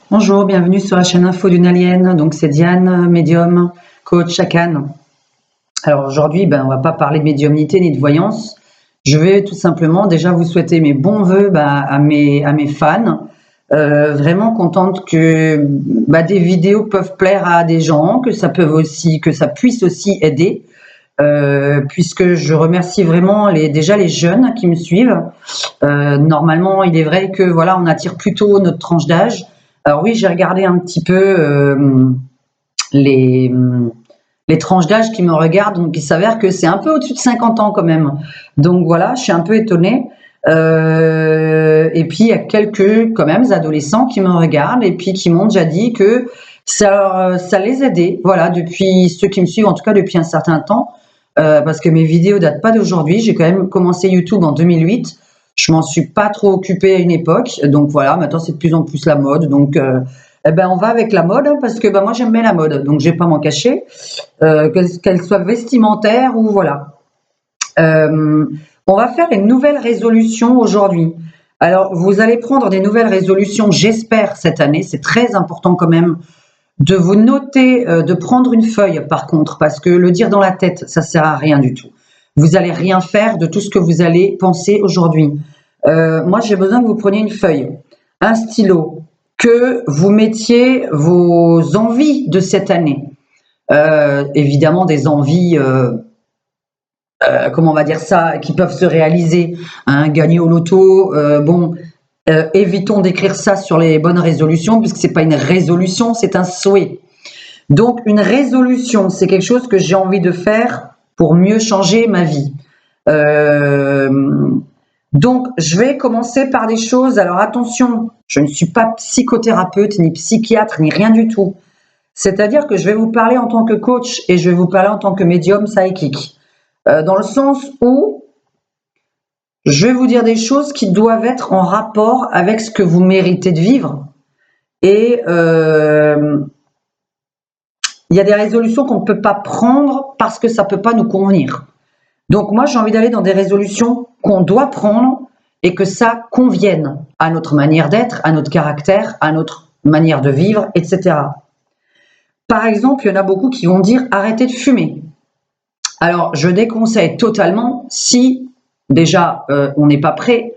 Bonjour, bienvenue sur la chaîne Info d'une Alien. Donc c'est Diane, médium, coach Chacan. Alors aujourd'hui, on va pas parler de médiumnité ni de voyance. Je vais tout simplement déjà vous souhaiter mes bons voeux à mes fans. Vraiment contente que des vidéos peuvent plaire à des gens, que ça puisse aussi aider. Puisque je remercie vraiment déjà les jeunes qui me suivent. Normalement, il est vrai que voilà, on attire plutôt notre tranche d'âge. Alors oui, j'ai regardé un petit peu les, les tranches d'âge qui me regardent, donc il s'avère que c'est un peu au-dessus de 50 ans quand même. Donc voilà, je suis un peu étonnée. Et puis il y a quelques quand même adolescents qui me regardent et puis qui m'ont déjà dit que ça les aidait. Voilà, depuis ceux qui me suivent, en tout cas depuis un certain temps, parce que mes vidéos datent pas d'aujourd'hui. J'ai quand même commencé YouTube en 2008. Je m'en suis pas trop occupée à une époque, donc voilà. Maintenant c'est de plus en plus la mode, donc on va avec la mode hein, parce que moi j'aime bien la mode, donc je vais pas m'en cacher, qu'elle soit vestimentaire ou voilà. On va faire une nouvelle résolution aujourd'hui. Alors vous allez prendre des nouvelles résolutions, j'espère cette année. C'est très important quand même de vous noter, de prendre une feuille par contre, parce que le dire dans la tête, ça sert à rien du tout. Vous allez rien faire de tout ce que vous allez penser aujourd'hui. Moi, j'ai besoin que vous preniez une feuille, un stylo, que vous mettiez vos envies de cette année. Évidemment, des envies, comment on va dire ça, qui peuvent se réaliser, hein, gagner au loto, évitons d'écrire ça sur les bonnes résolutions, puisque c'est pas une résolution, c'est un souhait. Donc, une résolution, c'est quelque chose que j'ai envie de faire pour mieux changer ma vie. Donc, je vais commencer par des choses. Alors, attention, je ne suis pas psychothérapeute, ni psychiatre, ni rien du tout. C'est-à-dire que je vais vous parler en tant que coach et je vais vous parler en tant que médium psychique. Dans le sens où je vais vous dire des choses qui doivent être en rapport avec ce que vous méritez de vivre. Et il y a des résolutions qu'on ne peut pas prendre parce que ça ne peut pas nous convenir. Donc moi, j'ai envie d'aller dans des résolutions qu'on doit prendre et que ça convienne à notre manière d'être, à notre caractère, à notre manière de vivre, etc. Par exemple, il y en a beaucoup qui vont dire arrêtez de fumer. Alors, je déconseille totalement si déjà on n'est pas prêt.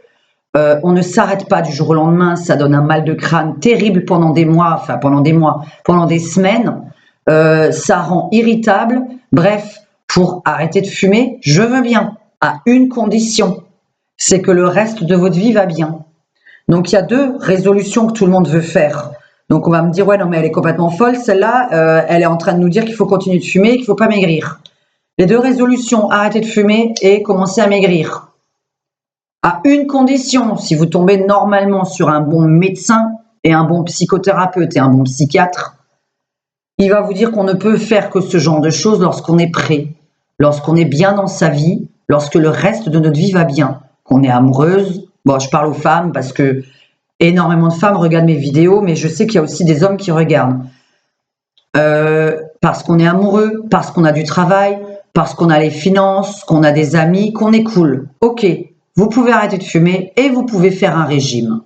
On ne s'arrête pas du jour au lendemain, ça donne un mal de crâne terrible pendant des mois, pendant des semaines. Ça rend irritable. Bref, pour arrêter de fumer, je veux bien, à une condition, c'est que le reste de votre vie va bien. Donc il y a deux résolutions que tout le monde veut faire. Donc on va me dire, ouais, non, mais elle est complètement folle, celle-là, elle est en train de nous dire qu'il faut continuer de fumer, qu'il ne faut pas maigrir. Les deux résolutions, arrêter de fumer et commencer à maigrir. À une condition, si vous tombez normalement sur un bon médecin et un bon psychothérapeute et un bon psychiatre, il va vous dire qu'on ne peut faire que ce genre de choses lorsqu'on est prêt, lorsqu'on est bien dans sa vie, lorsque le reste de notre vie va bien, qu'on est amoureuse. Bon, je parle aux femmes parce que énormément de femmes regardent mes vidéos, mais je sais qu'il y a aussi des hommes qui regardent. Parce qu'on est amoureux, parce qu'on a du travail, parce qu'on a les finances, qu'on a des amis, qu'on est cool. Ok, vous pouvez arrêter de fumer et vous pouvez faire un régime.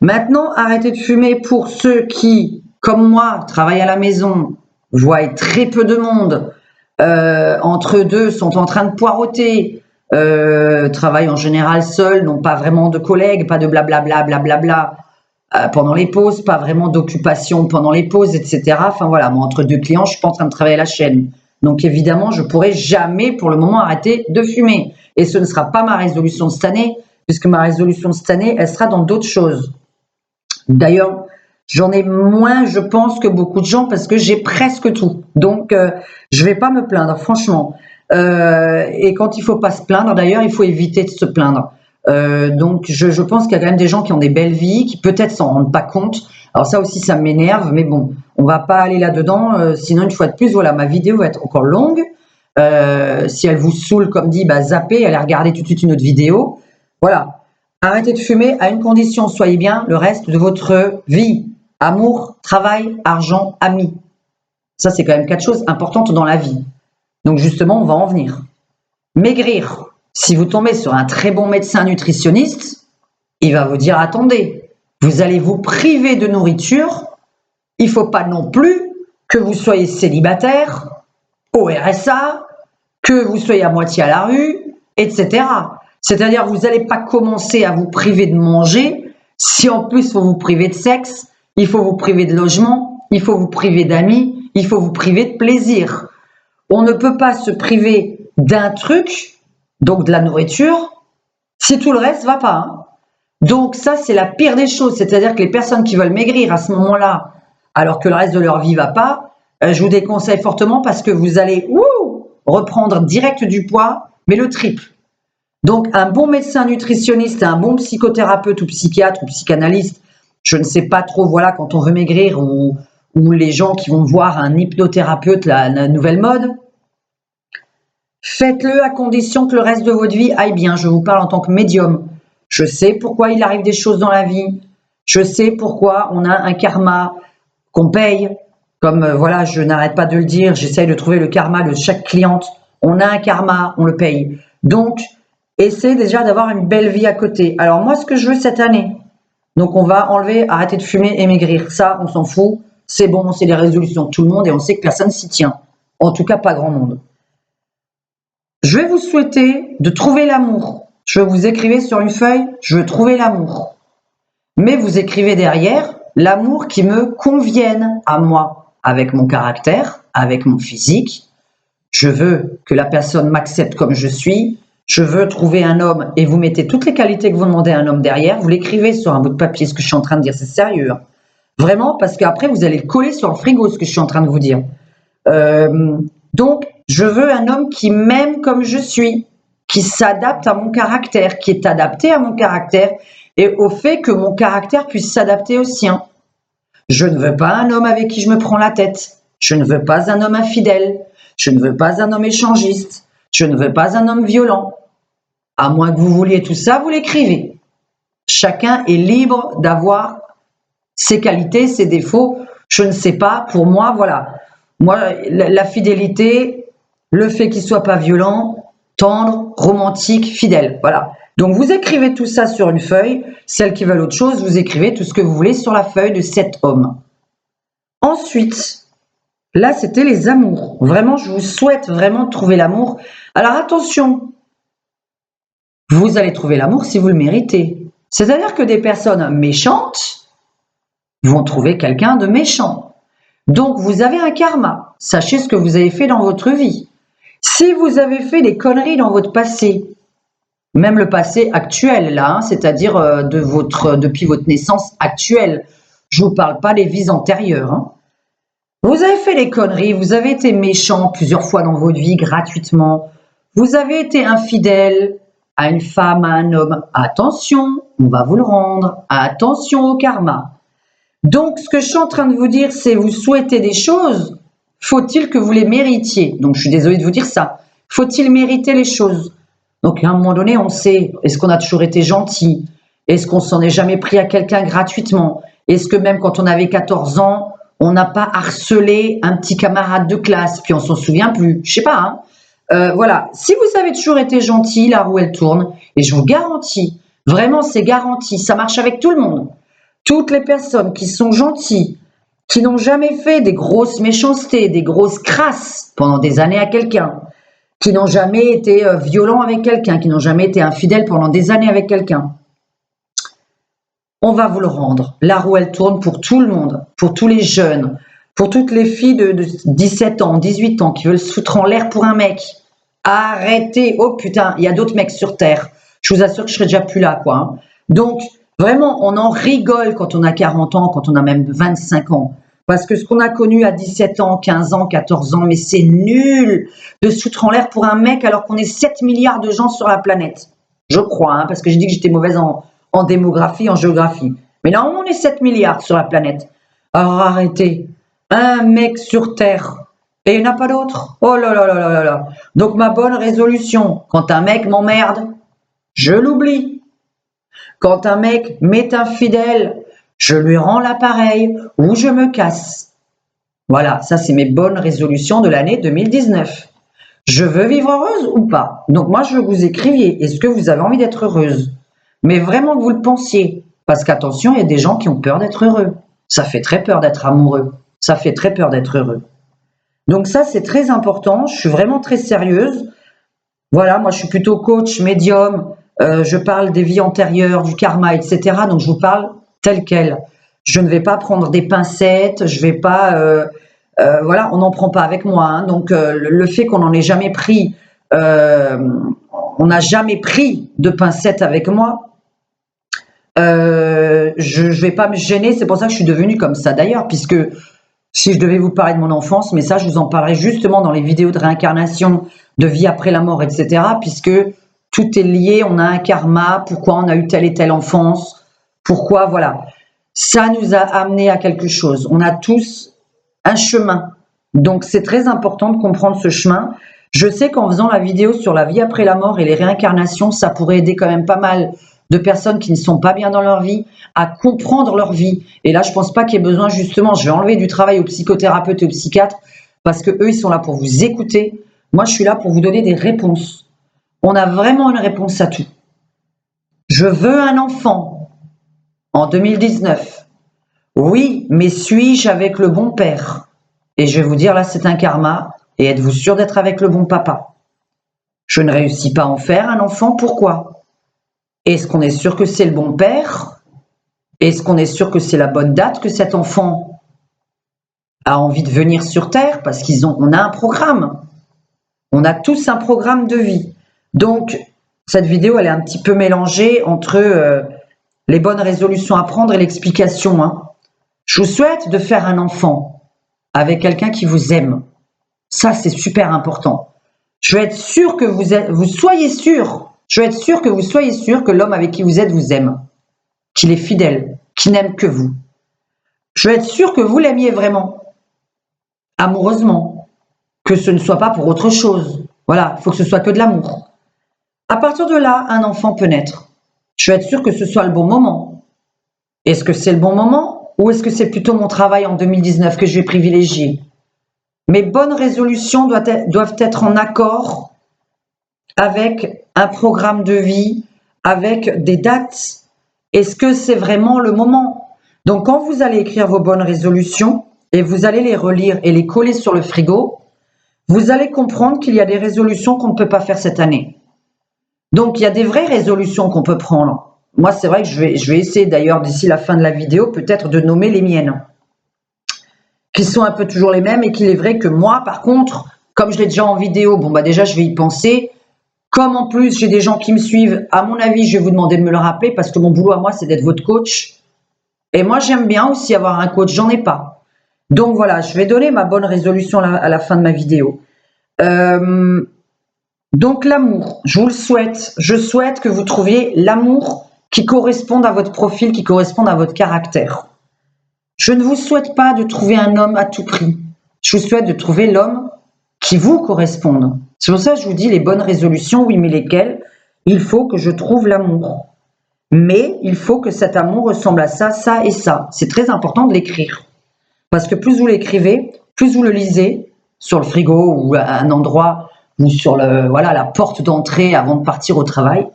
Maintenant, arrêtez de fumer pour ceux qui, comme moi, travaillent à la maison, voient très peu de monde, entre deux sont en train de poireauter, travaillent en général seuls, n'ont pas vraiment de collègues, pas de blablabla, blablabla, pendant les pauses, pas vraiment d'occupation pendant les pauses, etc. Enfin voilà, moi entre deux clients, je suis pas en train de travailler à la chaîne. Donc évidemment, je pourrai jamais pour le moment arrêter de fumer. Et ce ne sera pas ma résolution de cette année, puisque ma résolution de cette année, elle sera dans d'autres choses. D'ailleurs, j'en ai moins, je pense, que beaucoup de gens parce que j'ai presque tout. Donc, je vais pas me plaindre, franchement. Et quand il faut pas se plaindre, d'ailleurs, il faut éviter de se plaindre. Donc, je pense qu'il y a quand même des gens qui ont des belles vies, qui peut-être s'en rendent pas compte. Alors ça aussi, ça m'énerve, mais bon, on va pas aller là-dedans. Sinon, une fois de plus, voilà, ma vidéo va être encore longue. Si elle vous saoule, comme dit, zappez, allez regarder tout de suite une autre vidéo. Voilà. Arrêtez de fumer à une condition, soyez bien le reste de votre vie. Amour, travail, argent, amis. Ça, c'est quand même 4 choses importantes dans la vie. Donc justement, on va en venir. Maigrir. Si vous tombez sur un très bon médecin nutritionniste, il va vous dire, attendez, vous allez vous priver de nourriture. Il ne faut pas non plus que vous soyez célibataire, au RSA, que vous soyez à moitié à la rue, etc. C'est-à-dire, vous n'allez pas commencer à vous priver de manger si en plus il faut vous priver de sexe, il faut vous priver de logement, il faut vous priver d'amis, il faut vous priver de plaisir. On ne peut pas se priver d'un truc, donc de la nourriture, si tout le reste ne va pas. Hein. Donc ça, c'est la pire des choses. C'est-à-dire que les personnes qui veulent maigrir à ce moment-là, alors que le reste de leur vie ne va pas, je vous déconseille fortement parce que vous allez reprendre direct du poids, mais le triple. Donc un bon médecin nutritionniste, un bon psychothérapeute ou psychiatre ou psychanalyste, je ne sais pas trop, voilà, quand on veut maigrir ou les gens qui vont voir un hypnothérapeute, la nouvelle mode, faites-le à condition que le reste de votre vie aille bien. Je vous parle en tant que médium. Je sais pourquoi il arrive des choses dans la vie. Je sais pourquoi on a un karma qu'on paye. Comme voilà, je n'arrête pas de le dire, j'essaye de trouver le karma de chaque cliente. On a un karma, on le paye. Donc, essayez déjà d'avoir une belle vie à côté. Alors moi, ce que je veux cette année, donc on va enlever, arrêter de fumer et maigrir. Ça, on s'en fout. C'est bon, c'est les résolutions de tout le monde et on sait que personne s'y tient. En tout cas, pas grand monde. Je vais vous souhaiter de trouver l'amour. Je veux vous écrivez sur une feuille, je veux trouver l'amour. Mais vous écrivez derrière l'amour qui me convienne à moi, avec mon caractère, avec mon physique. Je veux que la personne m'accepte comme je suis. Je veux trouver un homme et vous mettez toutes les qualités que vous demandez à un homme derrière. Vous l'écrivez sur un bout de papier, ce que je suis en train de dire, c'est sérieux. Hein. Vraiment, parce qu'après, vous allez le coller sur le frigo, ce que je suis en train de vous dire. Donc, je veux un homme qui m'aime comme je suis, qui s'adapte à mon caractère, qui est adapté à mon caractère et au fait que mon caractère puisse s'adapter au sien. Je ne veux pas un homme avec qui je me prends la tête. Je ne veux pas un homme infidèle. Je ne veux pas un homme échangiste. Je ne veux pas un homme violent. À moins que vous vouliez tout ça, vous l'écrivez. Chacun est libre d'avoir ses qualités, ses défauts. Je ne sais pas. Pour moi, voilà. Moi, la fidélité, le fait qu'il ne soit pas violent, tendre, romantique, fidèle. Voilà. Donc, vous écrivez tout ça sur une feuille. Celles qui veulent autre chose, vous écrivez tout ce que vous voulez sur la feuille de cet homme. Ensuite, là, c'était les amours. Vraiment, je vous souhaite vraiment de trouver l'amour. Alors, attention, vous allez trouver l'amour si vous le méritez. C'est-à-dire que des personnes méchantes vont trouver quelqu'un de méchant. Donc, vous avez un karma. Sachez ce que vous avez fait dans votre vie. Si vous avez fait des conneries dans votre passé, même le passé actuel, là, hein, c'est-à-dire depuis votre naissance actuelle, je ne vous parle pas des vies antérieures. Hein. Vous avez fait des conneries, vous avez été méchant plusieurs fois dans votre vie gratuitement, vous avez été infidèle à une femme, à un homme. Attention, on va vous le rendre. Attention au karma. Donc, ce que je suis en train de vous dire, c'est vous souhaitez des choses, faut-il que vous les méritiez? Donc, je suis désolée de vous dire ça. Faut-il mériter les choses? Donc, à un moment donné, on sait, est-ce qu'on a toujours été gentil? Est-ce qu'on s'en est jamais pris à quelqu'un gratuitement? Est-ce que même quand on avait 14 ans, on n'a pas harcelé un petit camarade de classe, puis on s'en souvient plus? Je sais pas, hein. Voilà. Si vous avez toujours été gentil, la roue, elle tourne. Et je vous garantis, vraiment, c'est garanti, ça marche avec tout le monde. Toutes les personnes qui sont gentilles, qui n'ont jamais fait des grosses méchancetés, des grosses crasses pendant des années à quelqu'un, qui n'ont jamais été violents avec quelqu'un, qui n'ont jamais été infidèles pendant des années avec quelqu'un. On va vous le rendre. La roue, elle tourne pour tout le monde, pour tous les jeunes, pour toutes les filles de 17 ans, 18 ans qui veulent se foutre en l'air pour un mec. Arrêtez. Oh putain, il y a d'autres mecs sur Terre. Je vous assure que je serai déjà plus là, quoi. Hein. Donc, vraiment, on en rigole quand on a 40 ans, quand on a même 25 ans. Parce que ce qu'on a connu à 17 ans, 15 ans, 14 ans, mais c'est nul de se foutre en l'air pour un mec alors qu'on est 7 milliards de gens sur la planète. Je crois, hein, parce que je dis que j'étais mauvaise en démographie, en géographie. Mais normalement, on est 7 milliards sur la planète. Alors arrêtez. Un mec sur Terre. Et il n'y en a pas d'autre. Oh là là là là là là. Donc ma bonne résolution, quand un mec m'emmerde, je l'oublie. Quand un mec m'est infidèle, je lui rends l'appareil ou je me casse. Voilà, ça c'est mes bonnes résolutions de l'année 2019. Je veux vivre heureuse ou pas? Donc moi je veux que vous écriviez, est-ce que vous avez envie d'être heureuse? Mais vraiment que vous le pensiez. Parce qu'attention, il y a des gens qui ont peur d'être heureux. Ça fait très peur d'être amoureux. Ça fait très peur d'être heureux. Donc ça, c'est très important. Je suis vraiment très sérieuse. Voilà, moi, je suis plutôt coach, médium. Je parle des vies antérieures, du karma, etc. Donc, je vous parle tel quel. Je ne vais pas prendre des pincettes. Je vais pas... voilà, on n'en prend pas avec moi. Hein. Donc, le fait qu'on n'en ait jamais pris... on n'a jamais pris de pincettes avec moi. Je vais pas me gêner. C'est pour ça que je suis devenue comme ça, d'ailleurs, puisque... Si je devais vous parler de mon enfance, mais ça, je vous en parlerai justement dans les vidéos de réincarnation, de vie après la mort, etc. Puisque tout est lié, on a un karma, pourquoi on a eu telle et telle enfance, pourquoi, voilà. Ça nous a amené à quelque chose. On a tous un chemin. Donc, c'est très important de comprendre ce chemin. Je sais qu'en faisant la vidéo sur la vie après la mort et les réincarnations, ça pourrait aider quand même pas mal de personnes qui ne sont pas bien dans leur vie à comprendre leur vie. Et là, je pense pas qu'il y ait besoin, justement, je vais enlever du travail aux psychothérapeutes et aux psychiatres parce que eux, ils sont là pour vous écouter. Moi, je suis là pour vous donner des réponses. On a vraiment une réponse à tout. Je veux un enfant en 2019. Oui, mais suis-je avec le bon père? Et je vais vous dire, là, c'est un karma. Et êtes-vous sûr d'être avec le bon papa? Je ne réussis pas à en faire un enfant, pourquoi? Est-ce qu'on est sûr que c'est le bon père? Est-ce qu'on est sûr que c'est la bonne date que cet enfant a envie de venir sur Terre? Parce on a un programme. On a tous un programme de vie. Donc, cette vidéo, elle est un petit peu mélangée entre les bonnes résolutions à prendre et l'explication. Hein. Je vous souhaite de faire un enfant avec quelqu'un qui vous aime. Ça, c'est super important. Je veux être sûr que vous soyez sûr. Je veux être sûr que vous soyez sûr que l'homme avec qui vous êtes vous aime, qu'il est fidèle, qu'il n'aime que vous. Je veux être sûr que vous l'aimiez vraiment, amoureusement, que ce ne soit pas pour autre chose. Voilà, il faut que ce soit que de l'amour. À partir de là, un enfant peut naître. Je veux être sûr que ce soit le bon moment. Est-ce que c'est le bon moment ou est-ce que c'est plutôt mon travail en 2019 que je vais privilégier? Mes bonnes résolutions doivent être en accord avec un programme de vie, avec des dates. Est-ce que c'est vraiment le moment? Donc, quand vous allez écrire vos bonnes résolutions et vous allez les relire et les coller sur le frigo, vous allez comprendre qu'il y a des résolutions qu'on ne peut pas faire cette année. Donc, il y a des vraies résolutions qu'on peut prendre. Moi, c'est vrai que je vais essayer d'ailleurs d'ici la fin de la vidéo peut-être de nommer les miennes, qui sont un peu toujours les mêmes et qu'il est vrai que moi, par contre, comme je l'ai déjà en vidéo, bon bah déjà je vais y penser. Comme en plus j'ai des gens qui me suivent, à mon avis, je vais vous demander de me le rappeler parce que mon boulot à moi, c'est d'être votre coach. Et moi, j'aime bien aussi avoir un coach, j'en ai pas. Donc voilà, je vais donner ma bonne résolution à la fin de ma vidéo. Donc l'amour, je vous le souhaite. Je souhaite que vous trouviez l'amour qui corresponde à votre profil, qui corresponde à votre caractère. Je ne vous souhaite pas de trouver un homme à tout prix. Je vous souhaite de trouver l'homme qui vous corresponde. C'est pour ça que je vous dis les bonnes résolutions, oui, mais lesquelles? Il faut que je trouve l'amour. Mais il faut que cet amour ressemble à ça, ça et ça. C'est très important de l'écrire. Parce que plus vous l'écrivez, plus vous le lisez sur le frigo ou à un endroit ou sur la porte d'entrée avant de partir au travail,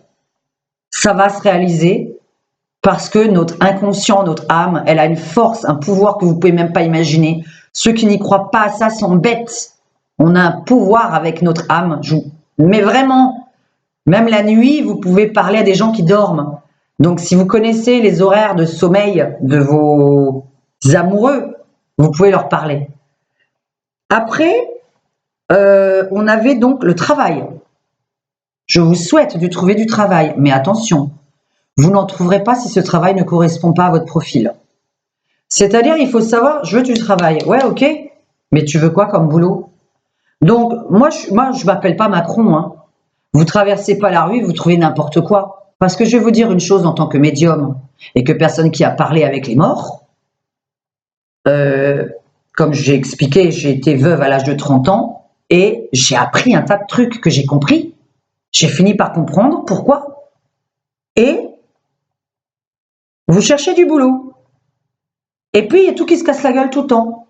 ça va se réaliser parce que notre inconscient, notre âme, elle a une force, un pouvoir que vous ne pouvez même pas imaginer. Ceux qui n'y croient pas à ça sont bêtes. On a un pouvoir avec notre âme. Mais vraiment, même la nuit, vous pouvez parler à des gens qui dorment. Donc, si vous connaissez les horaires de sommeil de vos amoureux, vous pouvez leur parler. Après, on avait donc le travail. Je vous souhaite de trouver du travail, mais attention, vous n'en trouverez pas si ce travail ne correspond pas à votre profil. C'est-à-dire, il faut savoir, je veux du travail. Ouais, ok, mais tu veux quoi comme boulot? Donc, moi, je m'appelle pas Macron. Hein. Vous traversez pas la rue, vous trouvez n'importe quoi. Parce que je vais vous dire une chose en tant que médium et que personne qui a parlé avec les morts. Comme j'ai expliqué, j'ai été veuve à l'âge de 30 ans et j'ai appris un tas de trucs que j'ai compris. J'ai fini par comprendre pourquoi. Et vous cherchez du boulot. Et puis, il y a tout qui se casse la gueule tout le temps.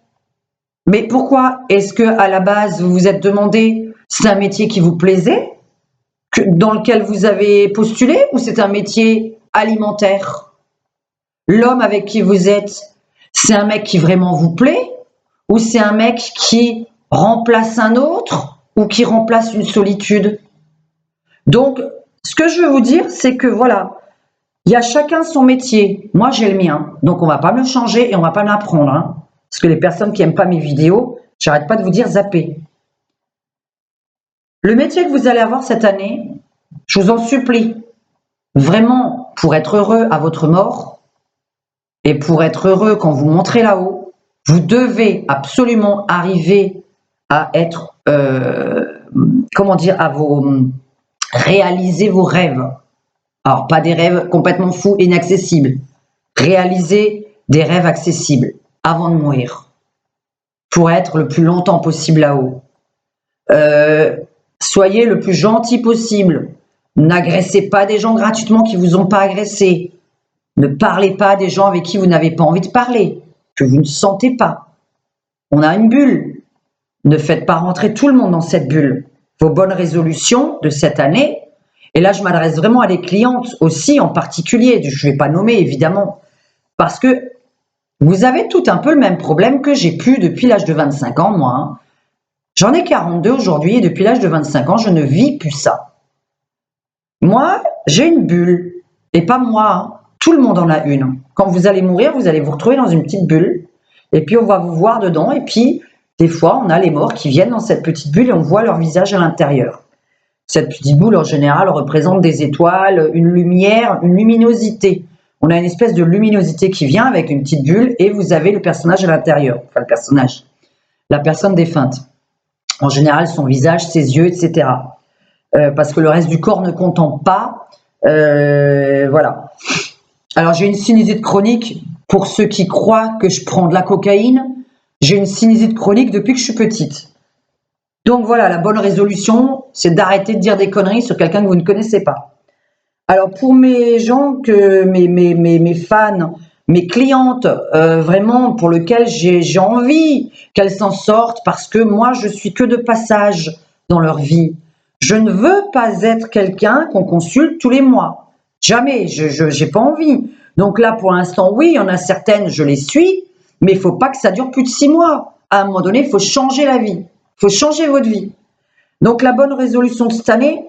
Mais pourquoi? Est-ce que à la base, vous vous êtes demandé, c'est un métier qui vous plaisait, dans lequel vous avez postulé, ou c'est un métier alimentaire? l'homme avec qui vous êtes, c'est un mec qui vraiment vous plaît ou c'est un mec qui remplace un autre ou qui remplace une solitude? Donc, ce que je veux vous dire, c'est que voilà, il y a chacun son métier. Moi, j'ai le mien, donc on va pas me le changer et on va pas me l'apprendre. Hein. Parce que les personnes qui aiment pas mes vidéos, j'arrête pas de vous dire zapper. Le métier que vous allez avoir cette année, je vous en supplie, vraiment, pour être heureux à votre mort et pour être heureux quand vous montrez là-haut, vous devez absolument arriver à être, comment dire, réaliser vos rêves. Alors, pas des rêves complètement fous, inaccessibles. Réaliser des rêves accessibles avant de mourir pour être le plus longtemps possible là-haut. Soyez le plus gentil possible. N'agressez pas des gens gratuitement qui vous ont pas agressé. Ne parlez pas des gens avec qui vous n'avez pas envie de parler, que vous ne sentez pas. On a une bulle. Ne faites pas rentrer tout le monde dans cette bulle. Vos bonnes résolutions de cette année, et là je m'adresse vraiment à des clientes aussi en particulier, je ne vais pas nommer évidemment, parce que vous avez tout un peu le même problème que j'ai pu depuis l'âge de 25 ans, moi. Hein. J'en ai 42 aujourd'hui et depuis l'âge de 25 ans, je ne vis plus ça. Moi, j'ai une bulle. Et pas moi, hein. Tout le monde en a une. Quand vous allez mourir, vous allez vous retrouver dans une petite bulle. Et puis, on va vous voir dedans. Et puis, des fois, on a les morts qui viennent dans cette petite bulle et on voit leur visage à l'intérieur. Cette petite boule, en général, représente des étoiles, une lumière, une luminosité. On a une espèce de luminosité qui vient avec une petite bulle et vous avez le personnage à l'intérieur. Enfin, le personnage. La personne défunte. En général, son visage, ses yeux, etc. Parce que le reste du corps ne comptant pas. Voilà. Alors, j'ai une sinusite chronique. Pour ceux qui croient que je prends de la cocaïne, j'ai une sinusite chronique depuis que je suis petite. Donc voilà, la bonne résolution, c'est d'arrêter de dire des conneries sur quelqu'un que vous ne connaissez pas. Alors pour mes gens, mes fans, mes clientes, vraiment pour lesquelles j'ai envie qu'elles s'en sortent parce que moi je suis que de passage dans leur vie. Je ne veux pas être quelqu'un qu'on consulte tous les mois. Jamais, j'ai pas envie. Donc là pour l'instant oui, il y en a certaines, je les suis, mais il faut pas que ça dure plus de 6 mois. À un moment donné, il faut changer la vie. Il faut changer votre vie. Donc la bonne résolution de cette année,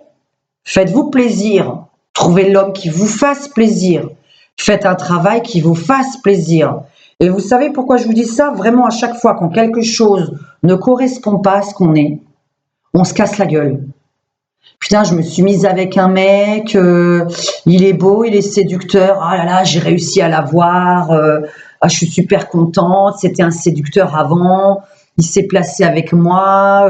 faites-vous plaisir. Trouvez l'homme qui vous fasse plaisir. Faites un travail qui vous fasse plaisir. Et vous savez pourquoi je vous dis ça? Vraiment, à chaque fois quand quelque chose ne correspond pas à ce qu'on est, on se casse la gueule. Putain, je me suis mise avec un mec, il est beau, il est séducteur. Ah là là, j'ai réussi à l'avoir. Je suis super contente. C'était un séducteur avant. Il s'est placé avec moi.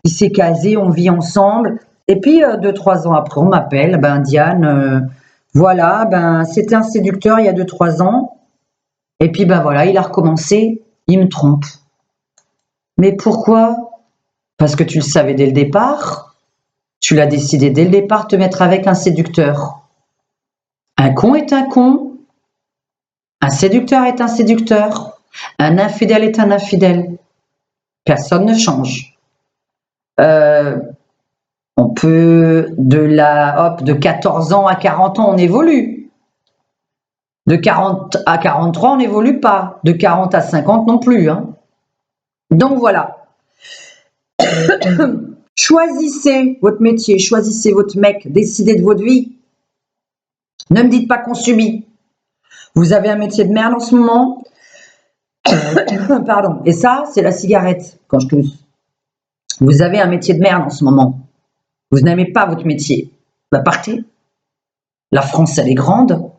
Il s'est casé, on vit ensemble. Et puis, 2-3 ans après, on m'appelle, Diane, voilà, c'était un séducteur il y a 2-3 ans. Et puis, voilà, il a recommencé, il me trompe. Mais pourquoi? Parce que tu le savais dès le départ. Tu l'as décidé dès le départ de te mettre avec un séducteur. Un con est un con. Un séducteur est un séducteur. Un infidèle est un infidèle. Personne ne change. On peut, de 14 ans à 40 ans, on évolue. De 40 à 43, on n'évolue pas. De 40 à 50 non plus. Hein. Donc voilà. Choisissez votre métier, choisissez votre mec, décidez de votre vie. Ne me dites pas qu'on subit. Vous avez un métier de merde en ce moment. Pardon. Et ça, c'est la cigarette quand je tousse. Vous avez un métier de merde en ce moment. Vous n'aimez pas votre métier. Partez. La France, elle est grande.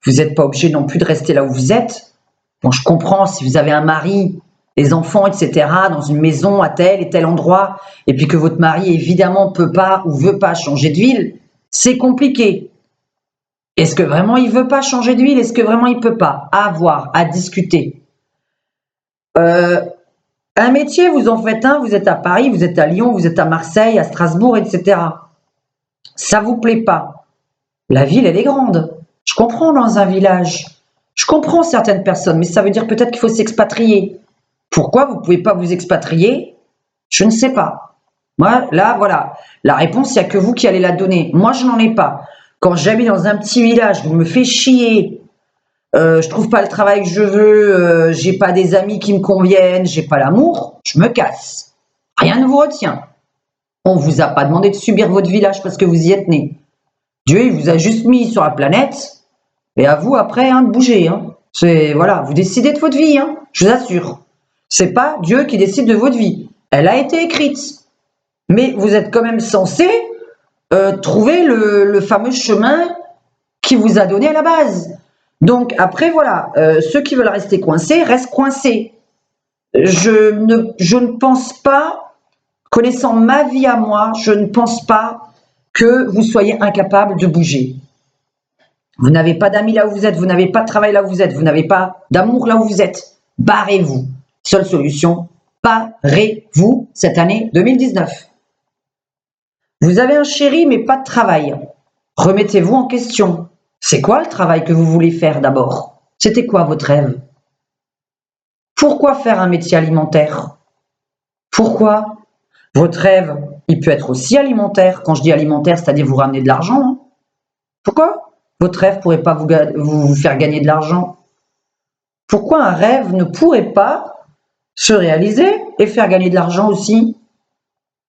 Vous n'êtes pas obligé non plus de rester là où vous êtes. Bon, je comprends si vous avez un mari, des enfants, etc., dans une maison à tel et tel endroit, et puis que votre mari, évidemment, peut pas ou veut pas changer de ville, c'est compliqué. Est-ce que vraiment il veut pas changer de ville? Est-ce que vraiment il peut pas? À voir, à discuter. Un métier, vous en faites un, vous êtes à Paris, vous êtes à Lyon, vous êtes à Marseille, à Strasbourg, etc. Ça vous plaît pas. La ville, elle est grande. Je comprends dans un village. Je comprends certaines personnes, mais ça veut dire peut-être qu'il faut s'expatrier. Pourquoi vous ne pouvez pas vous expatrier? Je ne sais pas. Moi, là, voilà. La réponse, il n'y a que vous qui allez la donner. Moi, je n'en ai pas. Quand j'habite dans un petit village, vous me faites chier. Je trouve pas le travail que je veux, j'ai pas des amis qui me conviennent, j'ai pas l'amour, je me casse. Rien ne vous retient. On vous a pas demandé de subir votre village parce que vous y êtes né. Dieu, il vous a juste mis sur la planète, et à vous après hein, de bouger. Hein. C'est voilà, vous décidez de votre vie, hein, je vous assure. C'est pas Dieu qui décide de votre vie. Elle a été écrite. Mais vous êtes quand même censé trouver le fameux chemin qui vous a donné à la base. Donc après, voilà, ceux qui veulent rester coincés, restent coincés. Je ne pense pas, connaissant ma vie à moi, je ne pense pas que vous soyez incapable de bouger. Vous n'avez pas d'amis là où vous êtes, vous n'avez pas de travail là où vous êtes, vous n'avez pas d'amour là où vous êtes. Barrez-vous. Seule solution, barrez-vous cette année 2019. Vous avez un chéri mais pas de travail. Remettez-vous en question. C'est quoi le travail que vous voulez faire d'abord? C'était quoi votre rêve? Pourquoi faire un métier alimentaire? Pourquoi? Votre rêve, il peut être aussi alimentaire. Quand je dis alimentaire, c'est-à-dire vous ramener de l'argent. Hein. Pourquoi? Votre rêve ne pourrait pas vous faire gagner de l'argent. Pourquoi un rêve ne pourrait pas se réaliser et faire gagner de l'argent aussi?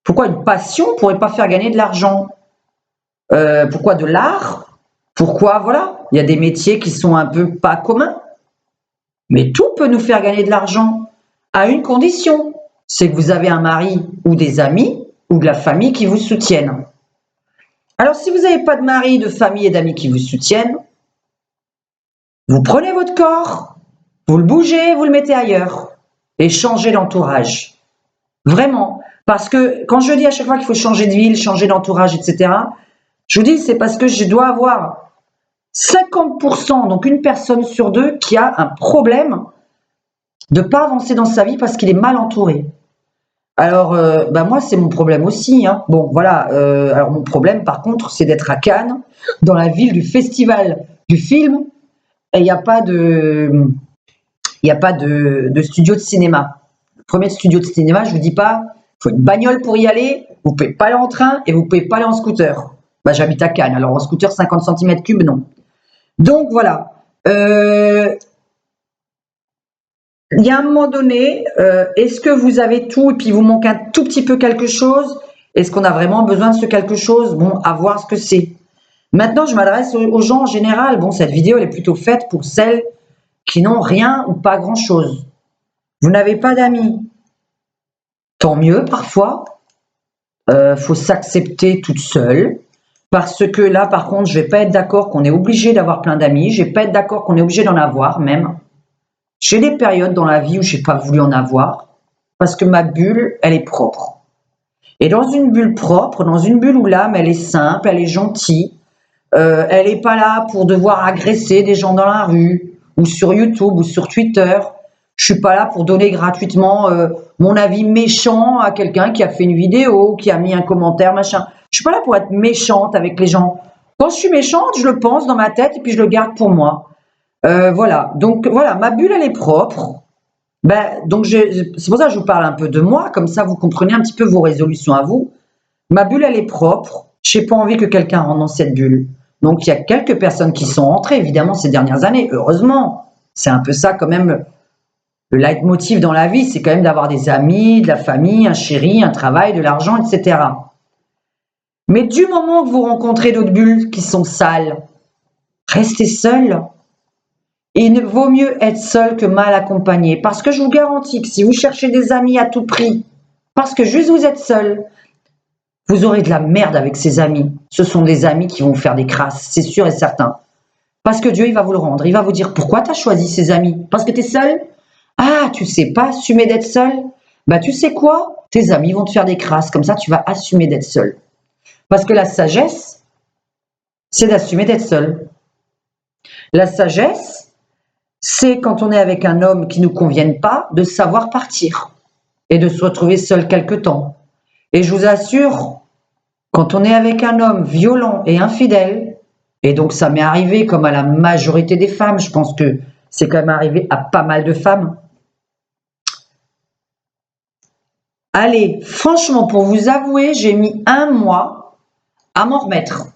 Pourquoi une passion ne pourrait pas faire gagner de l'argent? Pourquoi de l'art? Pourquoi, voilà, il y a des métiers qui sont un peu pas communs. Mais tout peut nous faire gagner de l'argent, à une condition, c'est que vous avez un mari ou des amis ou de la famille qui vous soutiennent. Alors si vous n'avez pas de mari, de famille et d'amis qui vous soutiennent, vous prenez votre corps, vous le bougez, vous le mettez ailleurs et changez d'entourage. Vraiment, parce que quand je dis à chaque fois qu'il faut changer de ville, changer d'entourage, etc., je vous dis c'est parce que je dois avoir 50%, donc une personne sur deux, qui a un problème de ne pas avancer dans sa vie parce qu'il est mal entouré. Alors, moi, c'est mon problème aussi. Hein. Bon, voilà. Alors, mon problème, par contre, c'est d'être à Cannes, dans la ville du festival du film, et il n'y a pas de studio de cinéma. Le premier studio de cinéma, je ne vous dis pas, il faut une bagnole pour y aller, vous ne pouvez pas aller en train et vous ne pouvez pas aller en scooter. J'habite à Cannes, alors en scooter 50 cm3, non. Donc, voilà. Il y a un moment donné, est-ce que vous avez tout et puis il vous manque un tout petit peu quelque chose? Est-ce qu'on a vraiment besoin de ce quelque chose? Bon, à voir ce que c'est. Maintenant, je m'adresse aux gens en général. Bon, cette vidéo, elle est plutôt faite pour celles qui n'ont rien ou pas grand-chose. Vous n'avez pas d'amis. Tant mieux, parfois. Faut s'accepter toute seule. Parce que là, par contre, je vais pas être d'accord qu'on est obligé d'avoir plein d'amis. Je vais pas être d'accord qu'on est obligé d'en avoir, même. J'ai des périodes dans la vie où j'ai pas voulu en avoir parce que ma bulle, elle est propre. Et dans une bulle propre, dans une bulle où l'âme, elle est simple, elle est gentille, elle n'est pas là pour devoir agresser des gens dans la rue ou sur YouTube ou sur Twitter. Je suis pas là pour donner gratuitement mon avis méchant à quelqu'un qui a fait une vidéo, qui a mis un commentaire, machin. Je suis pas là pour être méchante avec les gens. Quand je suis méchante, je le pense dans ma tête et puis je le garde pour moi. Voilà, donc voilà, ma bulle elle est propre. Donc c'est pour ça que je vous parle un peu de moi, comme ça vous comprenez un petit peu vos résolutions à vous. Ma bulle elle est propre, j'ai pas envie que quelqu'un rentre dans cette bulle. Donc il y a quelques personnes qui sont entrées évidemment ces dernières années, heureusement. C'est un peu ça quand même le leitmotiv dans la vie, c'est quand même d'avoir des amis, de la famille, un chéri, un travail, de l'argent, etc. Mais du moment que vous rencontrez d'autres bulles qui sont sales, restez seul. Il vaut mieux être seul que mal accompagné. Parce que je vous garantis que si vous cherchez des amis à tout prix, parce que juste vous êtes seul, vous aurez de la merde avec ces amis. Ce sont des amis qui vont vous faire des crasses, c'est sûr et certain. Parce que Dieu, il va vous le rendre. Il va vous dire, pourquoi tu as choisi ces amis? Parce que tu es seul? Ah, tu sais pas assumer d'être seul? Tu sais quoi? Tes amis vont te faire des crasses. Comme ça, tu vas assumer d'être seul. Parce que la sagesse, c'est d'assumer d'être seul. La sagesse, c'est quand on est avec un homme qui ne nous convienne pas, de savoir partir et de se retrouver seul quelque temps. Et je vous assure, quand on est avec un homme violent et infidèle, et donc ça m'est arrivé comme à la majorité des femmes, je pense que c'est quand même arrivé à pas mal de femmes. Allez, franchement, pour vous avouer, j'ai mis 1 mois à m'en remettre.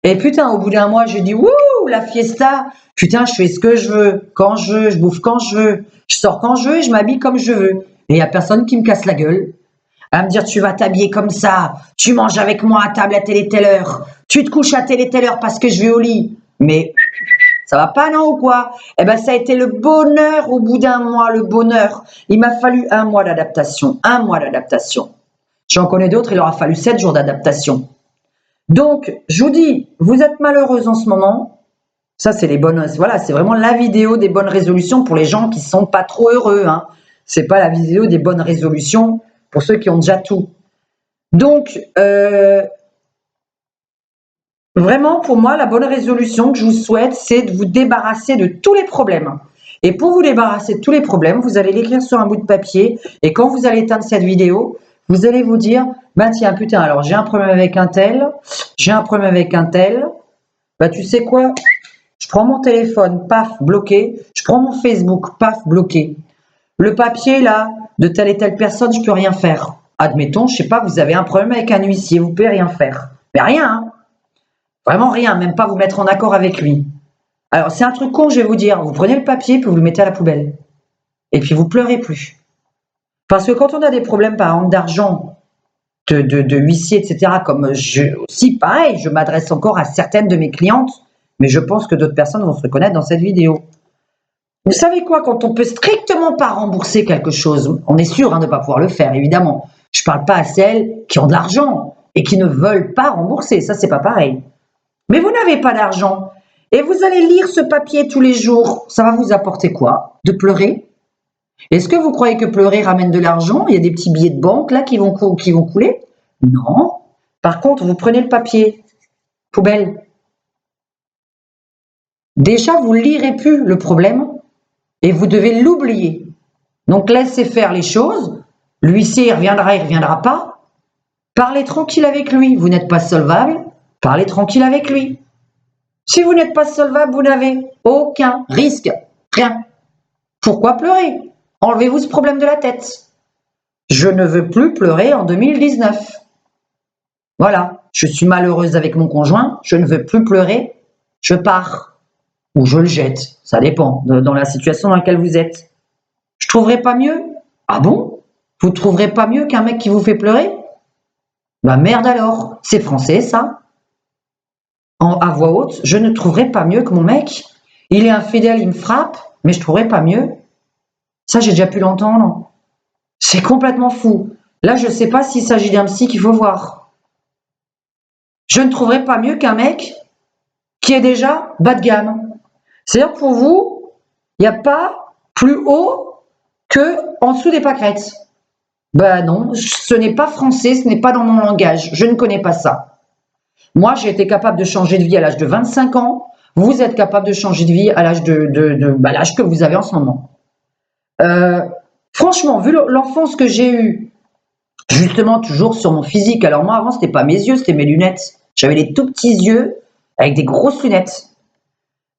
Et putain, au bout d'1 mois, j'ai dit, wouh, la fiesta. Putain, je fais ce que je veux, quand je veux, je bouffe quand je veux, je sors quand je veux et je m'habille comme je veux. Et il n'y a personne qui me casse la gueule. À me dire, tu vas t'habiller comme ça, tu manges avec moi à table à telle et telle heure, tu te couches à telle et telle heure parce que je vais au lit. Mais ça va pas, non, ou quoi? Eh ben, ça a été le bonheur au bout d'un mois, le bonheur. Il m'a fallu un mois d'adaptation, un mois d'adaptation. J'en connais d'autres, il aura fallu 7 jours d'adaptation. Donc, je vous dis, vous êtes malheureuse en ce moment. Ça, c'est les bonnes, voilà, c'est vraiment la vidéo des bonnes résolutions pour les gens qui sont pas trop heureux, hein. C'est pas la vidéo des bonnes résolutions pour ceux qui ont déjà tout. Donc, vraiment, pour moi, la bonne résolution que je vous souhaite, c'est de vous débarrasser de tous les problèmes. Et pour vous débarrasser de tous les problèmes, vous allez l'écrire sur un bout de papier. Et quand vous allez éteindre cette vidéo, vous allez vous dire, bah tiens, putain, alors j'ai un problème avec un tel, j'ai un problème avec un tel. Bah tu sais quoi? Je prends mon téléphone, paf, bloqué. Je prends mon Facebook, paf, bloqué. Le papier, là, de telle et telle personne, je peux rien faire. Admettons, je sais pas, vous avez un problème avec un huissier, vous pouvez rien faire. Mais rien, hein. Vraiment rien, même pas vous mettre en accord avec lui. Alors, c'est un truc con, je vais vous dire. Vous prenez le papier, puis vous le mettez à la poubelle. Et puis vous pleurez plus. Parce que quand on a des problèmes, par exemple, d'argent, de huissier, etc., comme je aussi, pareil, je m'adresse encore à certaines de mes clientes, mais je pense que d'autres personnes vont se reconnaître dans cette vidéo. Vous savez quoi, quand on peut strictement pas rembourser quelque chose, on est sûr de ne pas pouvoir le faire, évidemment. Je parle pas à celles qui ont de l'argent et qui ne veulent pas rembourser, ça c'est pas pareil. Mais vous n'avez pas d'argent et vous allez lire ce papier tous les jours, ça va vous apporter quoi? De pleurer? Est-ce que vous croyez que pleurer ramène de l'argent? Il y a des petits billets de banque là qui vont couler? Non. Par contre, vous prenez le papier, poubelle. Déjà, vous ne lirez plus le problème et vous devez l'oublier. Donc, laissez faire les choses. L'huissier, il reviendra pas. Parlez tranquille avec lui. Vous n'êtes pas solvable. Parlez tranquille avec lui. Si vous n'êtes pas solvable, vous n'avez aucun risque. Rien. Pourquoi pleurer? Enlevez-vous ce problème de la tête. Je ne veux plus pleurer en 2019. Voilà. Je suis malheureuse avec mon conjoint. Je ne veux plus pleurer. Je pars. Ou je le jette. Ça dépend dans la situation dans laquelle vous êtes. Je trouverais pas mieux? Ah bon? Vous trouverez pas mieux qu'un mec qui vous fait pleurer? Bah merde alors. C'est français ça. À voix haute, je ne trouverai pas mieux que mon mec. Il est infidèle, il me frappe, mais je trouverai pas mieux. Ça, j'ai déjà pu l'entendre. C'est complètement fou. Là, je sais pas s'il s'agit d'un psy qu'il faut voir. Je ne trouverai pas mieux qu'un mec qui est déjà bas de gamme. C'est-à-dire pour vous, il n'y a pas plus haut que en dessous des pâquerettes. Ben non, ce n'est pas français, ce n'est pas dans mon langage. Je ne connais pas ça. Moi, j'ai été capable de changer de vie à l'âge de 25 ans. Vous êtes capable de changer de vie à l'âge l'âge que vous avez en ce moment. Franchement, vu l'enfance que j'ai eue, justement toujours sur mon physique. Alors moi, avant, c'était pas mes yeux, c'était mes lunettes. J'avais des tout petits yeux avec des grosses lunettes.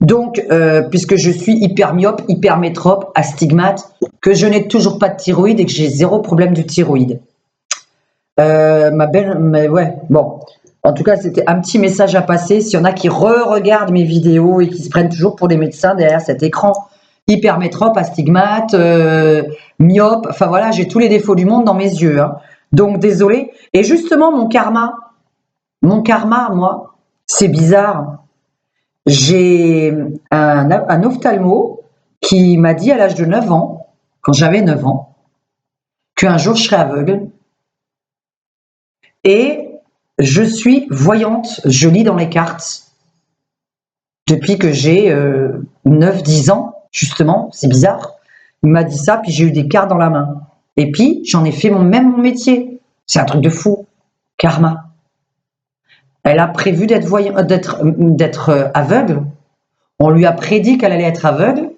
Donc, puisque je suis hyper myope, hyper métrope, astigmate, que je n'ai toujours pas de thyroïde et que j'ai 0 problème de thyroïde. Mais ouais, bon. En tout cas, c'était un petit message à passer. S'il y en a qui re-regardent mes vidéos et qui se prennent toujours pour des médecins derrière cet écran, hypermétrope, astigmate, myope, enfin voilà, j'ai tous les défauts du monde dans mes yeux, hein. Donc désolé. Et justement, mon karma, moi, c'est bizarre. J'ai un ophtalmo qui m'a dit à l'âge de 9 ans, quand j'avais 9 ans, qu'un jour je serais aveugle. Et je suis voyante, je lis dans les cartes depuis que j'ai 9-10 ans, justement, c'est bizarre. Il m'a dit ça, puis j'ai eu des cartes dans la main. Et puis, j'en ai fait même mon métier. C'est un truc de fou. Karma. Elle a prévu d'être aveugle. On lui a prédit qu'elle allait être aveugle.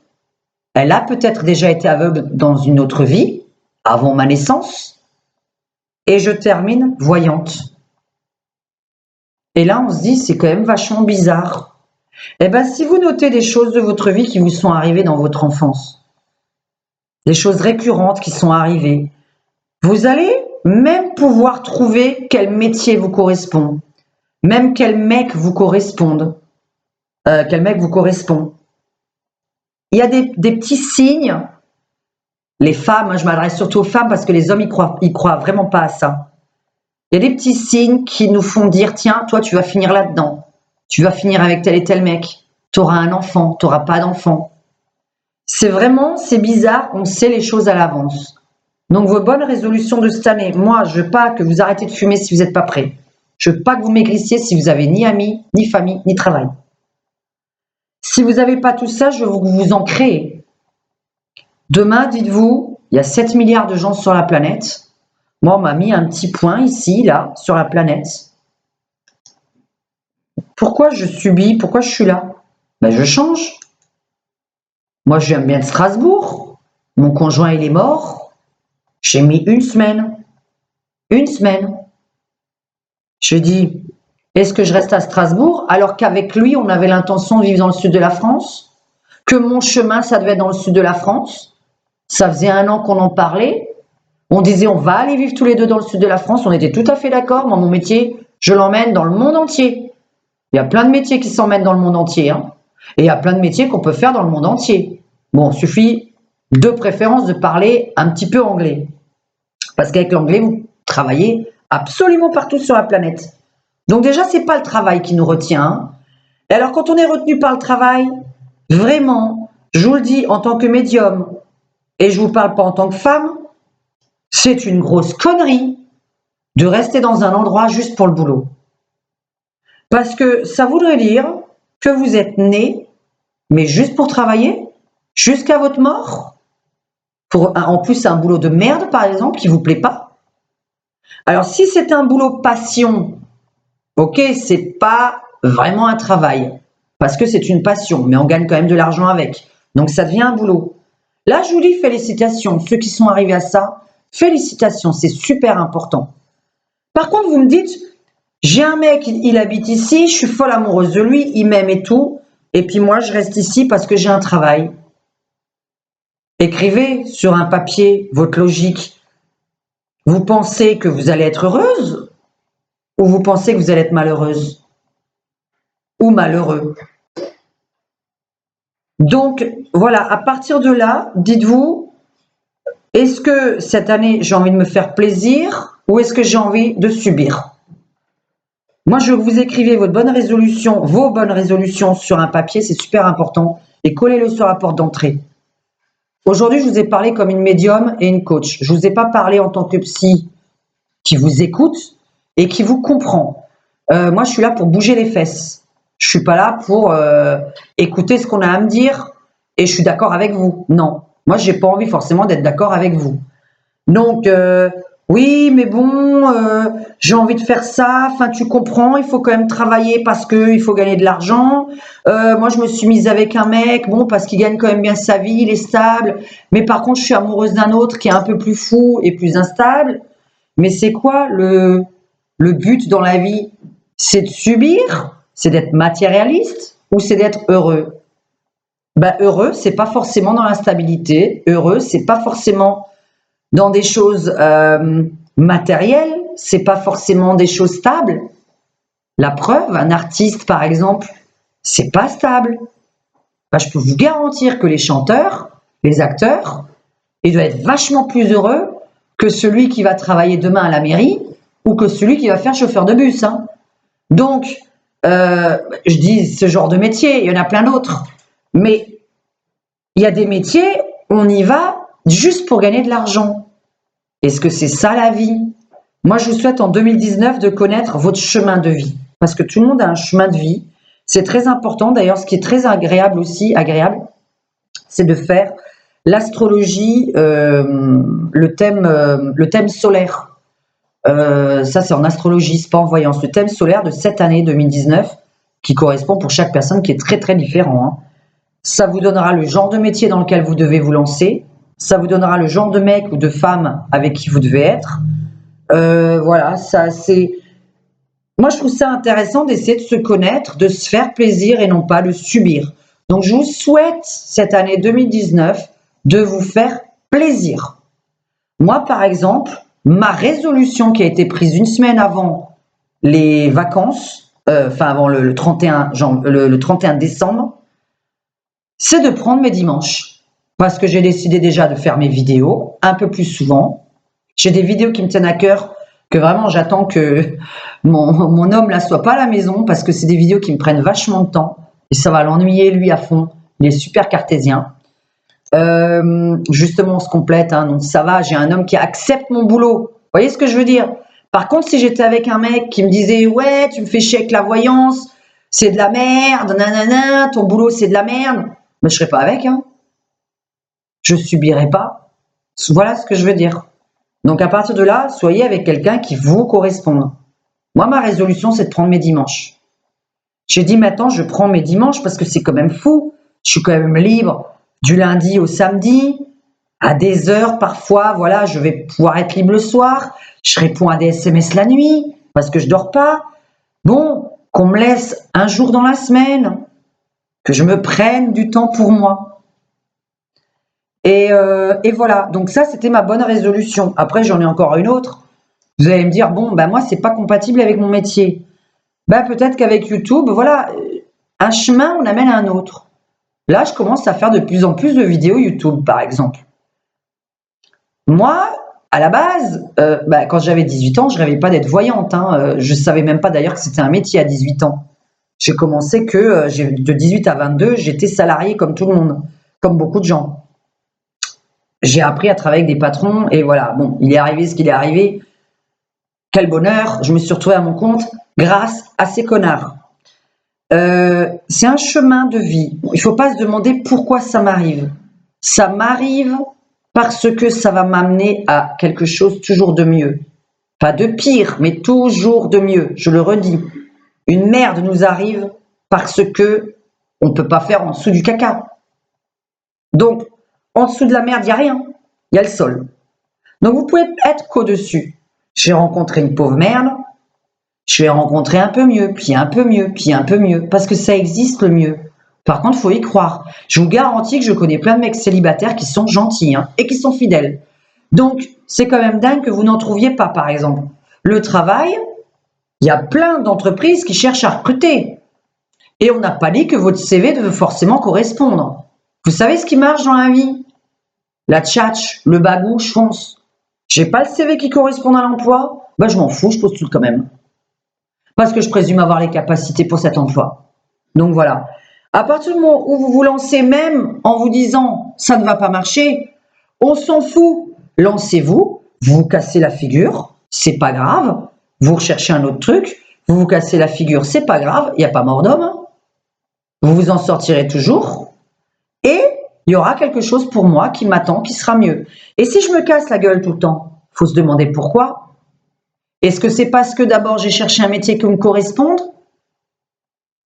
Elle a peut-être déjà été aveugle dans une autre vie, avant ma naissance. Et je termine voyante. Et là, on se dit, c'est quand même vachement bizarre. Eh bien, si vous notez des choses de votre vie qui vous sont arrivées dans votre enfance, des choses récurrentes qui sont arrivées, vous allez même pouvoir trouver quel métier vous correspond, même quel mec vous corresponde. quel mec vous correspond. Il y a des petits signes. Les femmes, hein, je m'adresse surtout aux femmes parce que les hommes, ils croient vraiment pas à ça. Il y a des petits signes qui nous font dire, tiens, toi, tu vas finir là-dedans. Tu vas finir avec tel et tel mec. Tu auras un enfant, tu n'auras pas d'enfant. C'est bizarre, on sait les choses à l'avance. Donc, vos bonnes résolutions de cette année, moi, je veux pas que vous arrêtez de fumer si vous n'êtes pas prêt. Je veux pas que vous maigrissiez si vous avez ni amis, ni famille, ni travail. Si vous n'avez pas tout ça, je veux que vous en créez. Demain, dites-vous, il y a 7 milliards de gens sur la planète. Moi, on m'a mis un petit point ici, là, sur la planète. Pourquoi je subis? Pourquoi je suis là? Ben, je change. Moi, je viens bien de Strasbourg. Mon conjoint, il est mort. J'ai mis une semaine. Une semaine. Je dis, est-ce que je reste à Strasbourg alors qu'avec lui, on avait l'intention de vivre dans le sud de la France? Que mon chemin, ça devait être dans le sud de la France? Ça faisait 1 an qu'on en parlait. On disait, on va aller vivre tous les deux dans le sud de la France. On était tout à fait d'accord. Moi, mon métier, je l'emmène dans le monde entier. Il y a plein de métiers qui s'emmènent dans le monde entier. Hein. Et il y a plein de métiers qu'on peut faire dans le monde entier. Bon, il suffit de préférence de parler un petit peu anglais. Parce qu'avec l'anglais, vous travaillez absolument partout sur la planète. Donc déjà, c'est pas le travail qui nous retient. Hein. Et alors, quand on est retenu par le travail, vraiment, je vous le dis en tant que médium, et je vous parle pas en tant que femme, c'est une grosse connerie de rester dans un endroit juste pour le boulot. Parce que ça voudrait dire que vous êtes né, mais juste pour travailler, jusqu'à votre mort. En plus, un boulot de merde, par exemple, qui vous plaît pas. Alors, si c'est un boulot passion, ok, c'est pas vraiment un travail, parce que c'est une passion, mais on gagne quand même de l'argent avec. Donc, ça devient un boulot. Là, je vous dis félicitations. Ceux qui sont arrivés à ça, félicitations, c'est super important. Par contre, vous me dites, j'ai un mec, il habite ici, je suis folle amoureuse de lui, il m'aime et tout, et puis moi, je reste ici parce que j'ai un travail. Écrivez sur un papier votre logique. Vous pensez que vous allez être heureuse ou vous pensez que vous allez être malheureuse ou malheureux? Donc, voilà, à partir de là, dites-vous, est-ce que cette année, j'ai envie de me faire plaisir ou est-ce que j'ai envie de subir? Moi, je veux que vous écriviez vos bonnes résolutions sur un papier, c'est super important, et collez-le sur la porte d'entrée. Aujourd'hui, je vous ai parlé comme une médium et une coach. Je ne vous ai pas parlé en tant que psy qui vous écoute et qui vous comprend. Moi, je suis là pour bouger les fesses. Je suis pas là pour écouter ce qu'on a à me dire et je suis d'accord avec vous. Non, moi, j'ai pas envie forcément d'être d'accord avec vous. Donc, oui, mais bon, j'ai envie de faire ça. Enfin, tu comprends, il faut quand même travailler parce que il faut gagner de l'argent. Moi, je me suis mise avec un mec, bon, parce qu'il gagne quand même bien sa vie, il est stable. Mais par contre, je suis amoureuse d'un autre qui est un peu plus fou et plus instable. Mais c'est quoi le but dans la vie? C'est de subir? C'est d'être matérialiste? Ou c'est d'être heureux? Ben, heureux, c'est pas forcément dans l'instabilité. Heureux, c'est pas forcément dans des choses matérielles, c'est pas forcément des choses stables. La preuve, un artiste par exemple, c'est pas stable. Ben, je peux vous garantir que les chanteurs, les acteurs, ils doivent être vachement plus heureux que celui qui va travailler demain à la mairie ou que celui qui va faire chauffeur de bus. Hein. Donc, je dis ce genre de métier, il y en a plein d'autres, mais il y a des métiers, on y va juste pour gagner de l'argent. Est-ce que c'est ça la vie? Moi, je vous souhaite en 2019 de connaître votre chemin de vie. Parce que tout le monde a un chemin de vie. C'est très important. D'ailleurs, ce qui est très agréable aussi, c'est de faire l'astrologie, le thème solaire. Ça, c'est en astrologie, c'est pas en voyance. Le thème solaire de cette année 2019, qui correspond pour chaque personne, qui est très, très différent. Hein. Ça vous donnera le genre de métier dans lequel vous devez vous lancer. Ça vous donnera le genre de mec ou de femme avec qui vous devez être. Voilà, ça c'est. Moi, je trouve ça intéressant d'essayer de se connaître, de se faire plaisir et non pas de subir. Donc, je vous souhaite cette année 2019 de vous faire plaisir. Moi, par exemple, ma résolution qui a été prise une semaine avant les vacances, enfin avant le 31 le 31 décembre, c'est de prendre mes dimanches. Parce que j'ai décidé déjà de faire mes vidéos un peu plus souvent. J'ai des vidéos qui me tiennent à cœur, que vraiment j'attends que mon homme là soit pas à la maison, parce que c'est des vidéos qui me prennent vachement de temps et ça va l'ennuyer lui à fond. Il est super cartésien. Justement, on se complète, hein, donc ça va. J'ai un homme qui accepte mon boulot. Vous voyez ce que je veux dire? Par contre, si j'étais avec un mec qui me disait ouais, tu me fais chier avec la voyance, c'est de la merde, nanana, ton boulot c'est de la merde, mais je serais pas avec, hein. Je subirais pas. Voilà ce que je veux dire. Donc à partir de là, soyez avec quelqu'un qui vous corresponde. Moi, ma résolution, c'est de prendre mes dimanches. J'ai dit maintenant, je prends mes dimanches parce que c'est quand même fou. Je suis quand même libre du lundi au samedi, à des heures parfois. Voilà, je vais pouvoir être libre le soir. Je réponds à des SMS la nuit parce que je dors pas. Bon, qu'on me laisse un jour dans la semaine, que je me prenne du temps pour moi. Et voilà, donc ça, c'était ma bonne résolution. Après, j'en ai encore une autre. Vous allez me dire, bon, ben moi, c'est pas compatible avec mon métier. Ben peut-être qu'avec YouTube, voilà, un chemin, on amène à un autre. Là, je commence à faire de plus en plus de vidéos YouTube, par exemple. Moi, à la base, quand j'avais 18 ans, je rêvais pas d'être voyante, hein. Je savais même pas d'ailleurs que c'était un métier à 18 ans. J'ai commencé que de 18 à 22, j'étais salariée comme tout le monde, comme beaucoup de gens. J'ai appris à travailler avec des patrons et voilà, bon, il est arrivé ce qu'il est arrivé. Quel bonheur, je me suis retrouvée à mon compte grâce à ces connards. C'est un chemin de vie. Il ne faut pas se demander pourquoi ça m'arrive. Ça m'arrive parce que ça va m'amener à quelque chose toujours de mieux. Pas de pire, mais toujours de mieux. Je le redis. Une merde nous arrive parce que on ne peut pas faire en dessous du caca. Donc, en dessous de la merde, il n'y a rien. Il y a le sol. Donc, vous pouvez être qu'au-dessus. J'ai rencontré une pauvre merde. Je vais rencontrer un peu mieux, puis un peu mieux, puis un peu mieux. Parce que ça existe le mieux. Par contre, il faut y croire. Je vous garantis que je connais plein de mecs célibataires qui sont gentils, hein, et qui sont fidèles. Donc, c'est quand même dingue que vous n'en trouviez pas, par exemple. Le travail, il y a plein d'entreprises qui cherchent à recruter. Et on n'a pas dit que votre CV devait forcément correspondre. Vous savez ce qui marche dans la vie? La tchatch, le bagou, je fonce. J'ai pas le CV qui correspond à l'emploi, ben je m'en fous, je postule quand même. Parce que je présume avoir les capacités pour cet emploi. Donc voilà. À partir du moment où vous vous lancez même en vous disant ça ne va pas marcher, on s'en fout. Lancez-vous, vous vous cassez la figure, c'est pas grave. Vous recherchez un autre truc, vous vous cassez la figure, c'est pas grave, il n'y a pas mort d'homme. Vous vous en sortirez toujours. Et il y aura quelque chose pour moi qui m'attend, qui sera mieux. Et si je me casse la gueule tout le temps, il faut se demander pourquoi. Est-ce que c'est parce que d'abord j'ai cherché un métier qui me corresponde?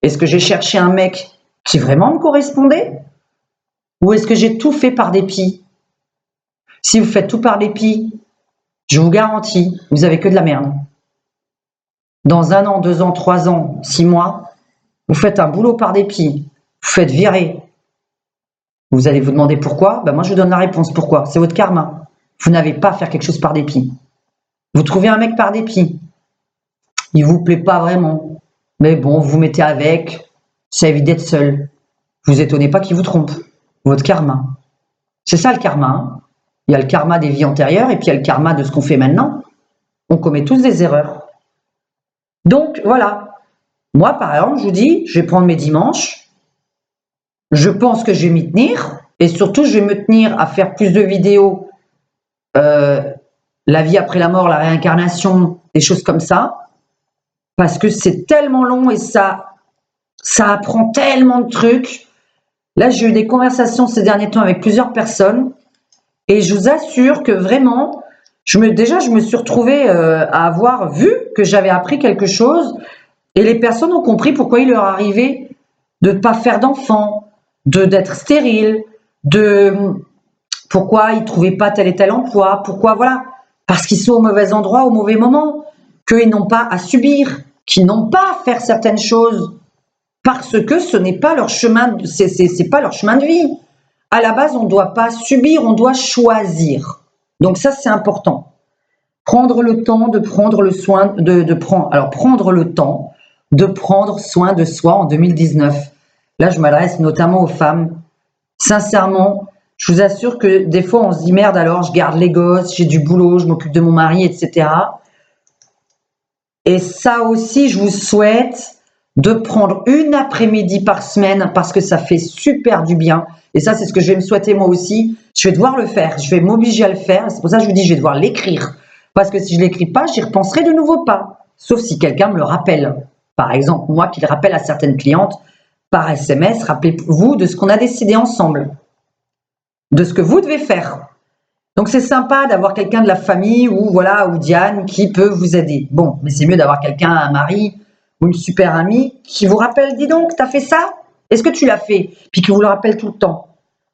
Est-ce que j'ai cherché un mec qui vraiment me correspondait? Ou est-ce que j'ai tout fait par dépit? Si vous faites tout par dépit, je vous garantis, vous avez que de la merde. Dans 1 an, 2 ans, 3 ans, 6 mois, vous faites un boulot par dépit, vous faites virer. Vous allez vous demander pourquoi? Ben moi, je vous donne la réponse. Pourquoi? C'est votre karma. Vous n'avez pas à faire quelque chose par dépit. Vous trouvez un mec par dépit. Il vous plaît pas vraiment. Mais bon, vous mettez avec. Ça évite d'être seul. Vous étonnez pas qu'il vous trompe. Votre karma. C'est ça le karma. Hein. Il y a le karma des vies antérieures et puis il y a le karma de ce qu'on fait maintenant. On commet tous des erreurs. Donc voilà. Moi, par exemple, je vous dis, je vais prendre mes dimanches. Je pense que je vais m'y tenir. Et surtout, je vais me tenir à faire plus de vidéos. La vie après la mort, la réincarnation, des choses comme ça. Parce que c'est tellement long et ça apprend tellement de trucs. Là, j'ai eu des conversations ces derniers temps avec plusieurs personnes. Et je vous assure que vraiment, je me suis retrouvée à avoir vu que j'avais appris quelque chose. Et les personnes ont compris pourquoi il leur arrivait de ne pas faire d'enfants, d'être stérile, pourquoi ils ne trouvaient pas tel et tel emploi, pourquoi, voilà. Parce qu'ils sont au mauvais endroit, au mauvais moment, qu'ils n'ont pas à subir, qu'ils n'ont pas à faire certaines choses, parce que ce n'est pas leur chemin, c'est pas leur chemin de vie. À la base, on ne doit pas subir, on doit choisir. Donc ça, c'est important. Prendre le temps de prendre le soin, prendre le temps de prendre soin de soi en 2019. Là, je m'adresse notamment aux femmes. Sincèrement, je vous assure que des fois, on se dit merde, alors je garde les gosses, j'ai du boulot, je m'occupe de mon mari, etc. Et ça aussi, je vous souhaite de prendre une après-midi par semaine parce que ça fait super du bien. Et ça, c'est ce que je vais me souhaiter moi aussi. Je vais devoir le faire, je vais m'obliger à le faire. C'est pour ça que je vous dis, je vais devoir l'écrire. Parce que si je ne l'écris pas, j'y repenserai de nouveau pas. Sauf si quelqu'un me le rappelle. Par exemple, moi qui le rappelle à certaines clientes par SMS, rappelez-vous de ce qu'on a décidé ensemble, de ce que vous devez faire. Donc c'est sympa d'avoir quelqu'un de la famille ou voilà, ou Diane qui peut vous aider. Bon, mais c'est mieux d'avoir quelqu'un, un mari ou une super amie qui vous rappelle, dis donc, t'as fait ça? Est-ce que tu l'as fait? Puis qui vous le rappelle tout le temps.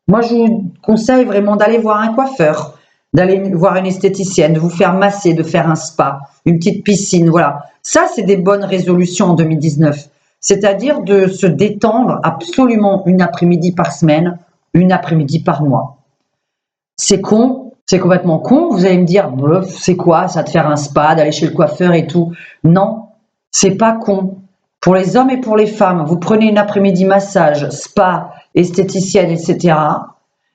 Moi, je vous conseille vraiment d'aller voir un coiffeur, d'aller voir une esthéticienne, de vous faire masser, de faire un spa, une petite piscine, voilà. Ça, c'est des bonnes résolutions en 2019. C'est-à-dire de se détendre absolument une après-midi par semaine, une après-midi par mois. C'est con, c'est complètement con. Vous allez me dire, c'est quoi ça de faire un spa, d'aller chez le coiffeur et tout? Non, c'est pas con. Pour les hommes et pour les femmes, vous prenez une après-midi massage, spa, esthéticienne, etc.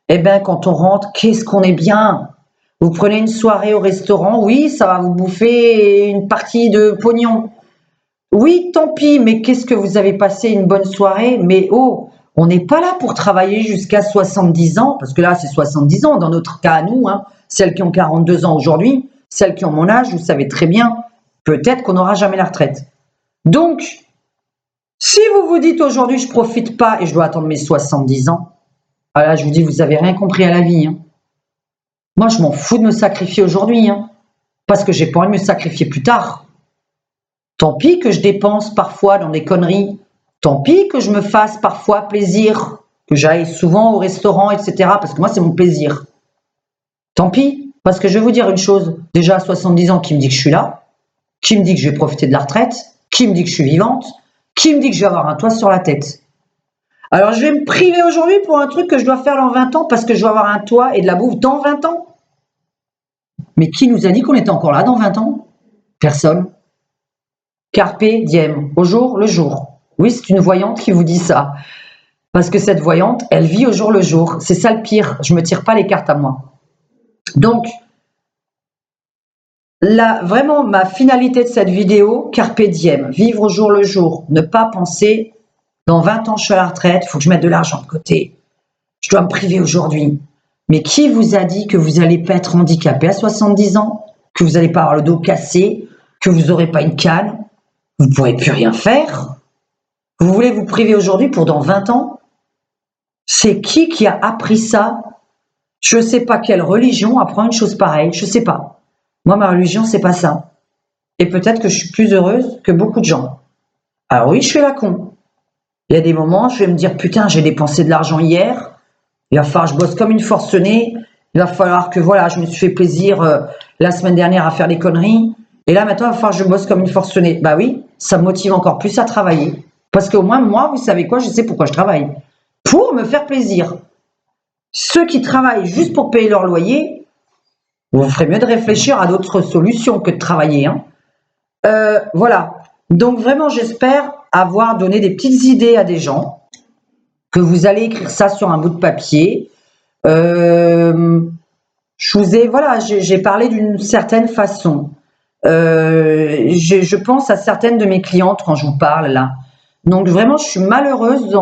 Eh bien, quand on rentre, qu'est-ce qu'on est bien. Vous prenez une soirée au restaurant, oui, ça va vous bouffer une partie de pognon. Oui, tant pis, mais qu'est-ce que vous avez passé une bonne soirée? Mais oh, on n'est pas là pour travailler jusqu'à 70 ans, parce que là, c'est 70 ans dans notre cas à nous, hein, celles qui ont 42 ans aujourd'hui, celles qui ont mon âge, vous savez très bien, peut-être qu'on n'aura jamais la retraite. Donc, si vous vous dites aujourd'hui, je profite pas et je dois attendre mes 70 ans, ah là, je vous dis, vous avez rien compris à la vie. Hein. Moi, je m'en fous de me sacrifier aujourd'hui, hein, parce que j'ai pas envie de me sacrifier plus tard. Tant pis que je dépense parfois dans des conneries. Tant pis que je me fasse parfois plaisir, que j'aille souvent au restaurant, etc. Parce que moi, c'est mon plaisir. Tant pis, parce que je vais vous dire une chose. Déjà, à 70 ans, qui me dit que je suis là? Qui me dit que je vais profiter de la retraite? Qui me dit que je suis vivante? Qui me dit que je vais avoir un toit sur la tête? Alors, je vais me priver aujourd'hui pour un truc que je dois faire dans 20 ans parce que je dois avoir un toit et de la bouffe dans 20 ans? Mais qui nous a dit qu'on était encore là dans 20 ans? Personne. Carpe diem, au jour le jour. Oui, c'est une voyante qui vous dit ça. Parce que cette voyante, elle vit au jour le jour. C'est ça le pire. Je ne me tire pas les cartes à moi. Donc, là, vraiment, ma finalité de cette vidéo, carpe diem, vivre au jour le jour. Ne pas penser, dans 20 ans, je suis à la retraite, il faut que je mette de l'argent de côté. Je dois me priver aujourd'hui. Mais qui vous a dit que vous n'allez pas être handicapé à 70 ans? Que vous n'allez pas avoir le dos cassé? Que vous n'aurez pas une canne? Vous ne pourrez plus rien faire? Vous voulez vous priver aujourd'hui pour dans 20 ans? C'est qui a appris ça? Je ne sais pas quelle religion apprend une chose pareille, je ne sais pas. Moi, ma religion, c'est pas ça. Et peut-être que je suis plus heureuse que beaucoup de gens. Alors oui, je suis la con. Il y a des moments, je vais me dire, putain, j'ai dépensé de l'argent hier, il va falloir que je bosse comme une forcenée, il va falloir que, voilà, je me suis fait plaisir la semaine dernière à faire des conneries, et là, maintenant, il va falloir que je bosse comme une forcenée. Bah oui, ça me motive encore plus à travailler. Parce qu'au moins, moi, vous savez quoi, je sais pourquoi je travaille. Pour me faire plaisir. Ceux qui travaillent juste pour payer leur loyer, vous ferez mieux de réfléchir à d'autres solutions que de travailler. Hein. Voilà. Donc vraiment, j'espère avoir donné des petites idées à des gens, que vous allez écrire ça sur un bout de papier. Je vous ai, voilà, j'ai parlé d'une certaine façon. Je pense à certaines de mes clientes quand je vous parle là. Donc vraiment, je suis malheureuse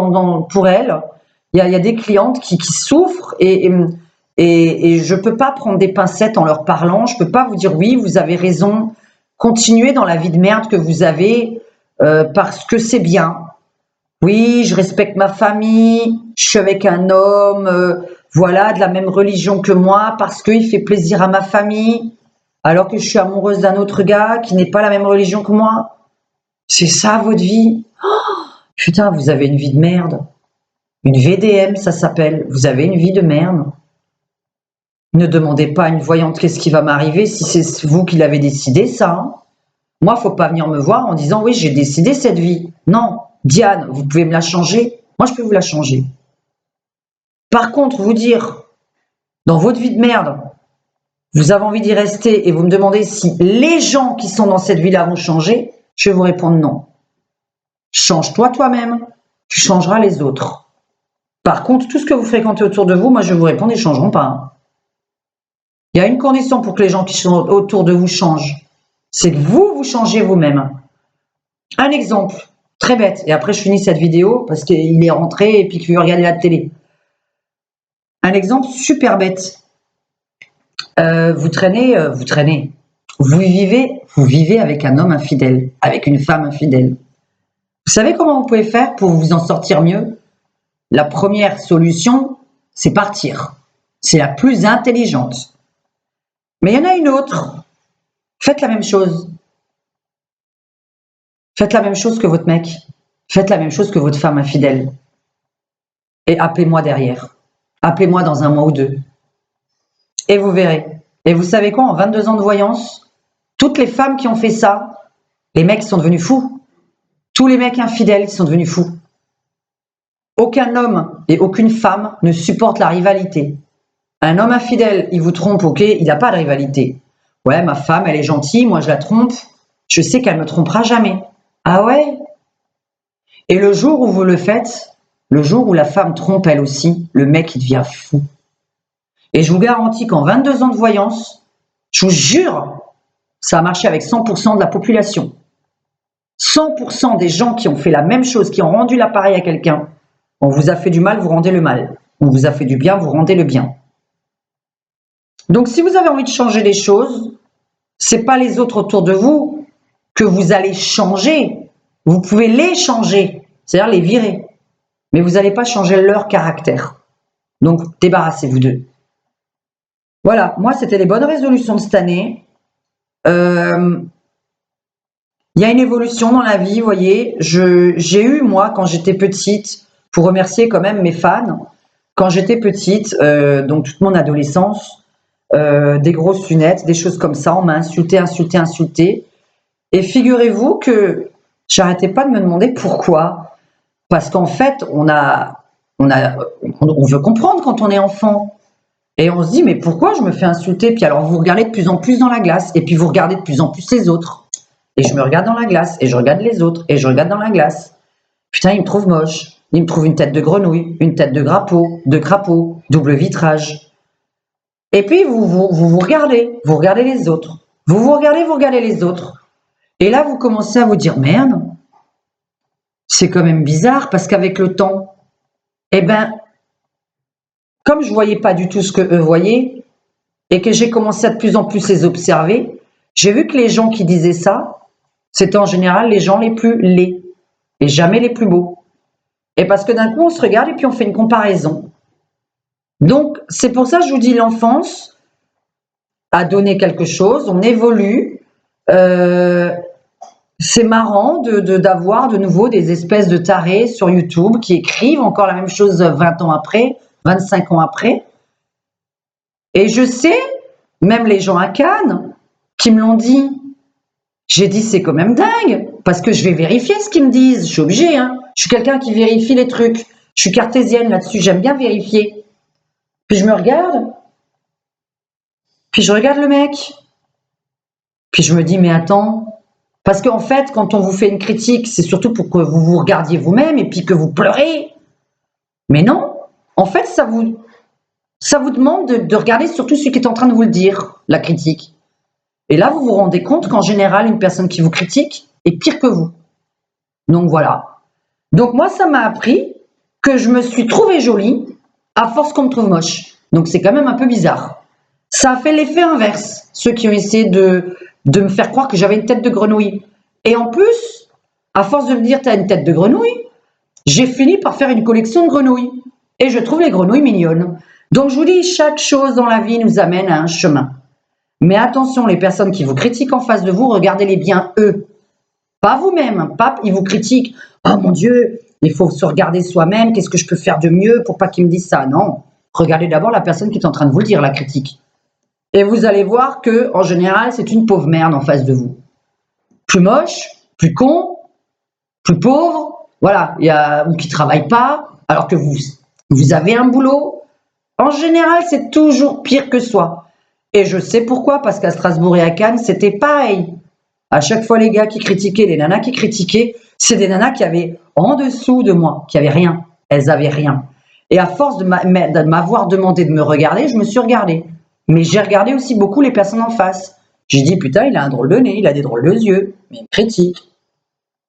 pour elles. Il y a des clientes qui souffrent et je ne peux pas prendre des pincettes en leur parlant. Je ne peux pas vous dire oui, vous avez raison. Continuez dans la vie de merde que vous avez parce que c'est bien. Oui, je respecte ma famille. Je suis avec un homme, voilà, de la même religion que moi parce qu'il fait plaisir à ma famille. Alors que je suis amoureuse d'un autre gars qui n'est pas la même religion que moi. C'est ça votre vie? Oh, putain, vous avez une vie de merde. Une VDM, ça s'appelle. Vous avez une vie de merde. Ne demandez pas à une voyante qu'est-ce qui va m'arriver si c'est vous qui l'avez décidé, ça. Hein. Moi, il ne faut pas venir me voir en disant oui, j'ai décidé cette vie. Non, Diane, vous pouvez me la changer. Moi, je peux vous la changer. Par contre, vous dire dans votre vie de merde, vous avez envie d'y rester et vous me demandez si les gens qui sont dans cette vie-là vont changer, je vais vous répondre non. Change-toi toi-même, tu changeras les autres. Par contre, tout ce que vous fréquentez autour de vous, moi je vous réponds, ils ne changeront pas, hein. Il y a une condition pour que les gens qui sont autour de vous changent, c'est que vous changez vous-même. Un exemple, très bête, et après je finis cette vidéo parce qu'il est rentré et puis qu'il veut regarder la télé. Un exemple super bête. Vous vivez avec un homme infidèle, avec une femme infidèle. Vous savez comment vous pouvez faire pour vous en sortir mieux? La première solution, c'est partir. C'est la plus intelligente. Mais il y en a une autre. Faites la même chose. Faites la même chose que votre mec. Faites la même chose que votre femme infidèle. Et appelez-moi derrière. Appelez-moi dans un mois ou deux. Et vous verrez. Et vous savez quoi, en 22 ans de voyance, toutes les femmes qui ont fait ça, les mecs sont devenus fous. Tous les mecs infidèles sont devenus fous. Aucun homme et aucune femme ne supportent la rivalité. Un homme infidèle, il vous trompe, ok, il n'a pas de rivalité. Ouais, ma femme, elle est gentille, moi je la trompe, je sais qu'elle ne me trompera jamais. Ah ouais? Et le jour où vous le faites, le jour où la femme trompe elle aussi, le mec il devient fou. Et je vous garantis qu'en 22 ans de voyance, je vous jure, ça a marché avec 100% de la population. 100% des gens qui ont fait la même chose, qui ont rendu l'appareil à quelqu'un, on vous a fait du mal, vous rendez le mal. On vous a fait du bien, vous rendez le bien. Donc si vous avez envie de changer les choses, c'est pas les autres autour de vous que vous allez changer. Vous pouvez les changer, c'est-à-dire les virer. Mais vous n'allez pas changer leur caractère. Donc débarrassez-vous d'eux. Voilà, moi c'était les bonnes résolutions de cette année. Il y a une évolution dans la vie, vous voyez. J'ai eu, moi, quand j'étais petite, pour remercier quand même mes fans, quand j'étais petite, donc toute mon adolescence, des grosses lunettes, des choses comme ça, on m'a insulté. Et figurez-vous que j'arrêtais pas de me demander pourquoi. Parce qu'en fait, on veut comprendre quand on est enfant. Et on se dit, mais pourquoi je me fais insulter? Puis alors, vous regardez de plus en plus dans la glace, et puis vous regardez de plus en plus les autres. Et je me regarde dans la glace, et je regarde les autres, et je regarde dans la glace. Putain, il me trouve moche. Il me trouve une tête de grenouille, une tête de crapaud, double vitrage. Et puis, vous regardez les autres. Vous regardez les autres. Et là, vous commencez à vous dire, merde, c'est quand même bizarre, parce qu'avec le temps, eh ben, comme je voyais pas du tout ce que eux voyaient, et que j'ai commencé à de plus en plus les observer, j'ai vu que les gens qui disaient ça, c'était en général les gens les plus laids, et jamais les plus beaux. Et parce que d'un coup, on se regarde et puis on fait une comparaison. Donc, c'est pour ça que je vous dis, l'enfance a donné quelque chose, on évolue. C'est marrant d'avoir de nouveau des espèces de tarés sur YouTube qui écrivent encore la même chose 20 ans après, 25 ans après. Et je sais, même les gens à Cannes, qui me l'ont dit, j'ai dit c'est quand même dingue, parce que je vais vérifier ce qu'ils me disent, je suis obligée, hein. Je suis quelqu'un qui vérifie les trucs, je suis cartésienne là-dessus, j'aime bien vérifier. Puis je me regarde, puis je regarde le mec, puis je me dis mais attends, parce qu'en fait quand on vous fait une critique, c'est surtout pour que vous vous regardiez vous-même et puis que vous pleurez. Mais non, en fait ça vous demande de regarder surtout celui qui est en train de vous le dire, la critique. Et là, vous vous rendez compte qu'en général, une personne qui vous critique est pire que vous. Donc voilà. Donc moi, ça m'a appris que je me suis trouvée jolie à force qu'on me trouve moche. Donc c'est quand même un peu bizarre. Ça a fait l'effet inverse, ceux qui ont essayé de me faire croire que j'avais une tête de grenouille. Et en plus, à force de me dire « t'as une tête de grenouille », j'ai fini par faire une collection de grenouilles. Et je trouve les grenouilles mignonnes. Donc je vous dis, chaque chose dans la vie nous amène à un chemin. Mais attention, les personnes qui vous critiquent en face de vous, regardez-les bien eux. Pas vous-même, pas ils vous critiquent. Oh mon Dieu, il faut se regarder soi-même, qu'est-ce que je peux faire de mieux pour pas qu'ils me disent ça? Non, regardez d'abord la personne qui est en train de vous le dire, la critique. Et vous allez voir que, en général, c'est une pauvre merde en face de vous. Plus moche, plus con, plus pauvre, voilà, ou qui travaille pas, alors que vous avez un boulot. En général, c'est toujours pire que soi. Et je sais pourquoi, parce qu'à Strasbourg et à Cannes, c'était pareil. À chaque fois, les gars qui critiquaient, les nanas qui critiquaient, C'est des nanas qui avaient en dessous de moi, qui avaient rien. Elles avaient rien. Et à force de m'avoir demandé de me regarder, je me suis regardée. Mais j'ai regardé aussi beaucoup les personnes en face. J'ai dit, putain, il a un drôle de nez, il a des drôles de yeux, mais il me critique.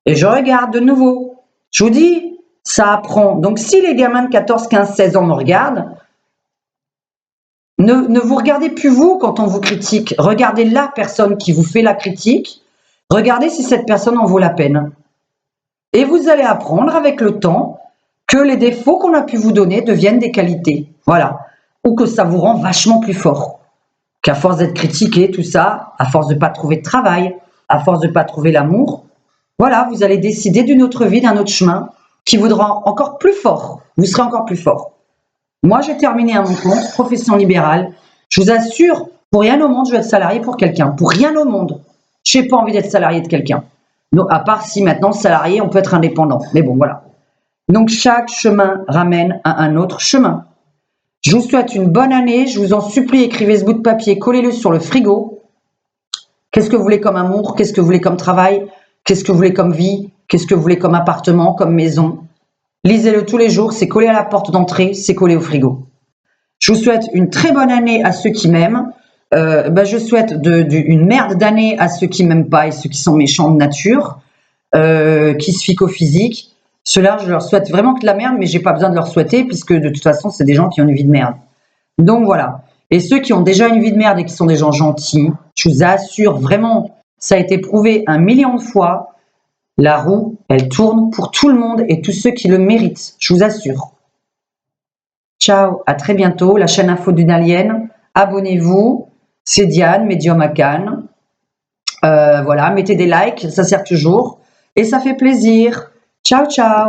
Et je regarde de nouveau. Je vous dis, ça apprend. Donc si les gamins de 14, 15, 16 ans me regardent, ne vous regardez plus vous quand on vous critique. Regardez la personne qui vous fait la critique. Regardez si cette personne en vaut la peine. Et vous allez apprendre avec le temps que les défauts qu'on a pu vous donner deviennent des qualités. Voilà. Ou que ça vous rend vachement plus fort. Qu'à force d'être critiqué, tout ça, à force de ne pas trouver de travail, à force de ne pas trouver l'amour, voilà, vous allez décider d'une autre vie, d'un autre chemin qui vous rend encore plus fort. Vous serez encore plus fort. Moi, j'ai terminé à mon compte, profession libérale. Je vous assure, pour rien au monde, je vais être salarié pour quelqu'un. Pour rien au monde. Je n'ai pas envie d'être salarié de quelqu'un. Donc, à part si maintenant, salarié, on peut être indépendant. Mais bon, voilà. Donc, chaque chemin ramène à un autre chemin. Je vous souhaite une bonne année. Je vous en supplie, écrivez ce bout de papier, collez-le sur le frigo. Qu'est-ce que vous voulez comme amour? Qu'est-ce que vous voulez comme travail? Qu'est-ce que vous voulez comme vie? Qu'est-ce que vous voulez comme appartement, comme maison? Lisez-le tous les jours, c'est collé à la porte d'entrée, c'est collé au frigo. Je vous souhaite une très bonne année à ceux qui m'aiment. Je souhaite une merde d'année à ceux qui m'aiment pas et ceux qui sont méchants de nature, qui se fient qu'au physique. Ceux-là, je leur souhaite vraiment que de la merde, mais j'ai pas besoin de leur souhaiter puisque de toute façon, c'est des gens qui ont une vie de merde. Donc voilà. Et ceux qui ont déjà une vie de merde et qui sont des gens gentils, je vous assure vraiment, ça a été prouvé 1 million de fois. La roue, elle tourne pour tout le monde et tous ceux qui le méritent, je vous assure. Ciao, à très bientôt, la chaîne Info d'une Alien. Abonnez-vous, c'est Diane, médium à Cannes. Voilà, mettez des likes, ça sert toujours. Et ça fait plaisir. Ciao, ciao.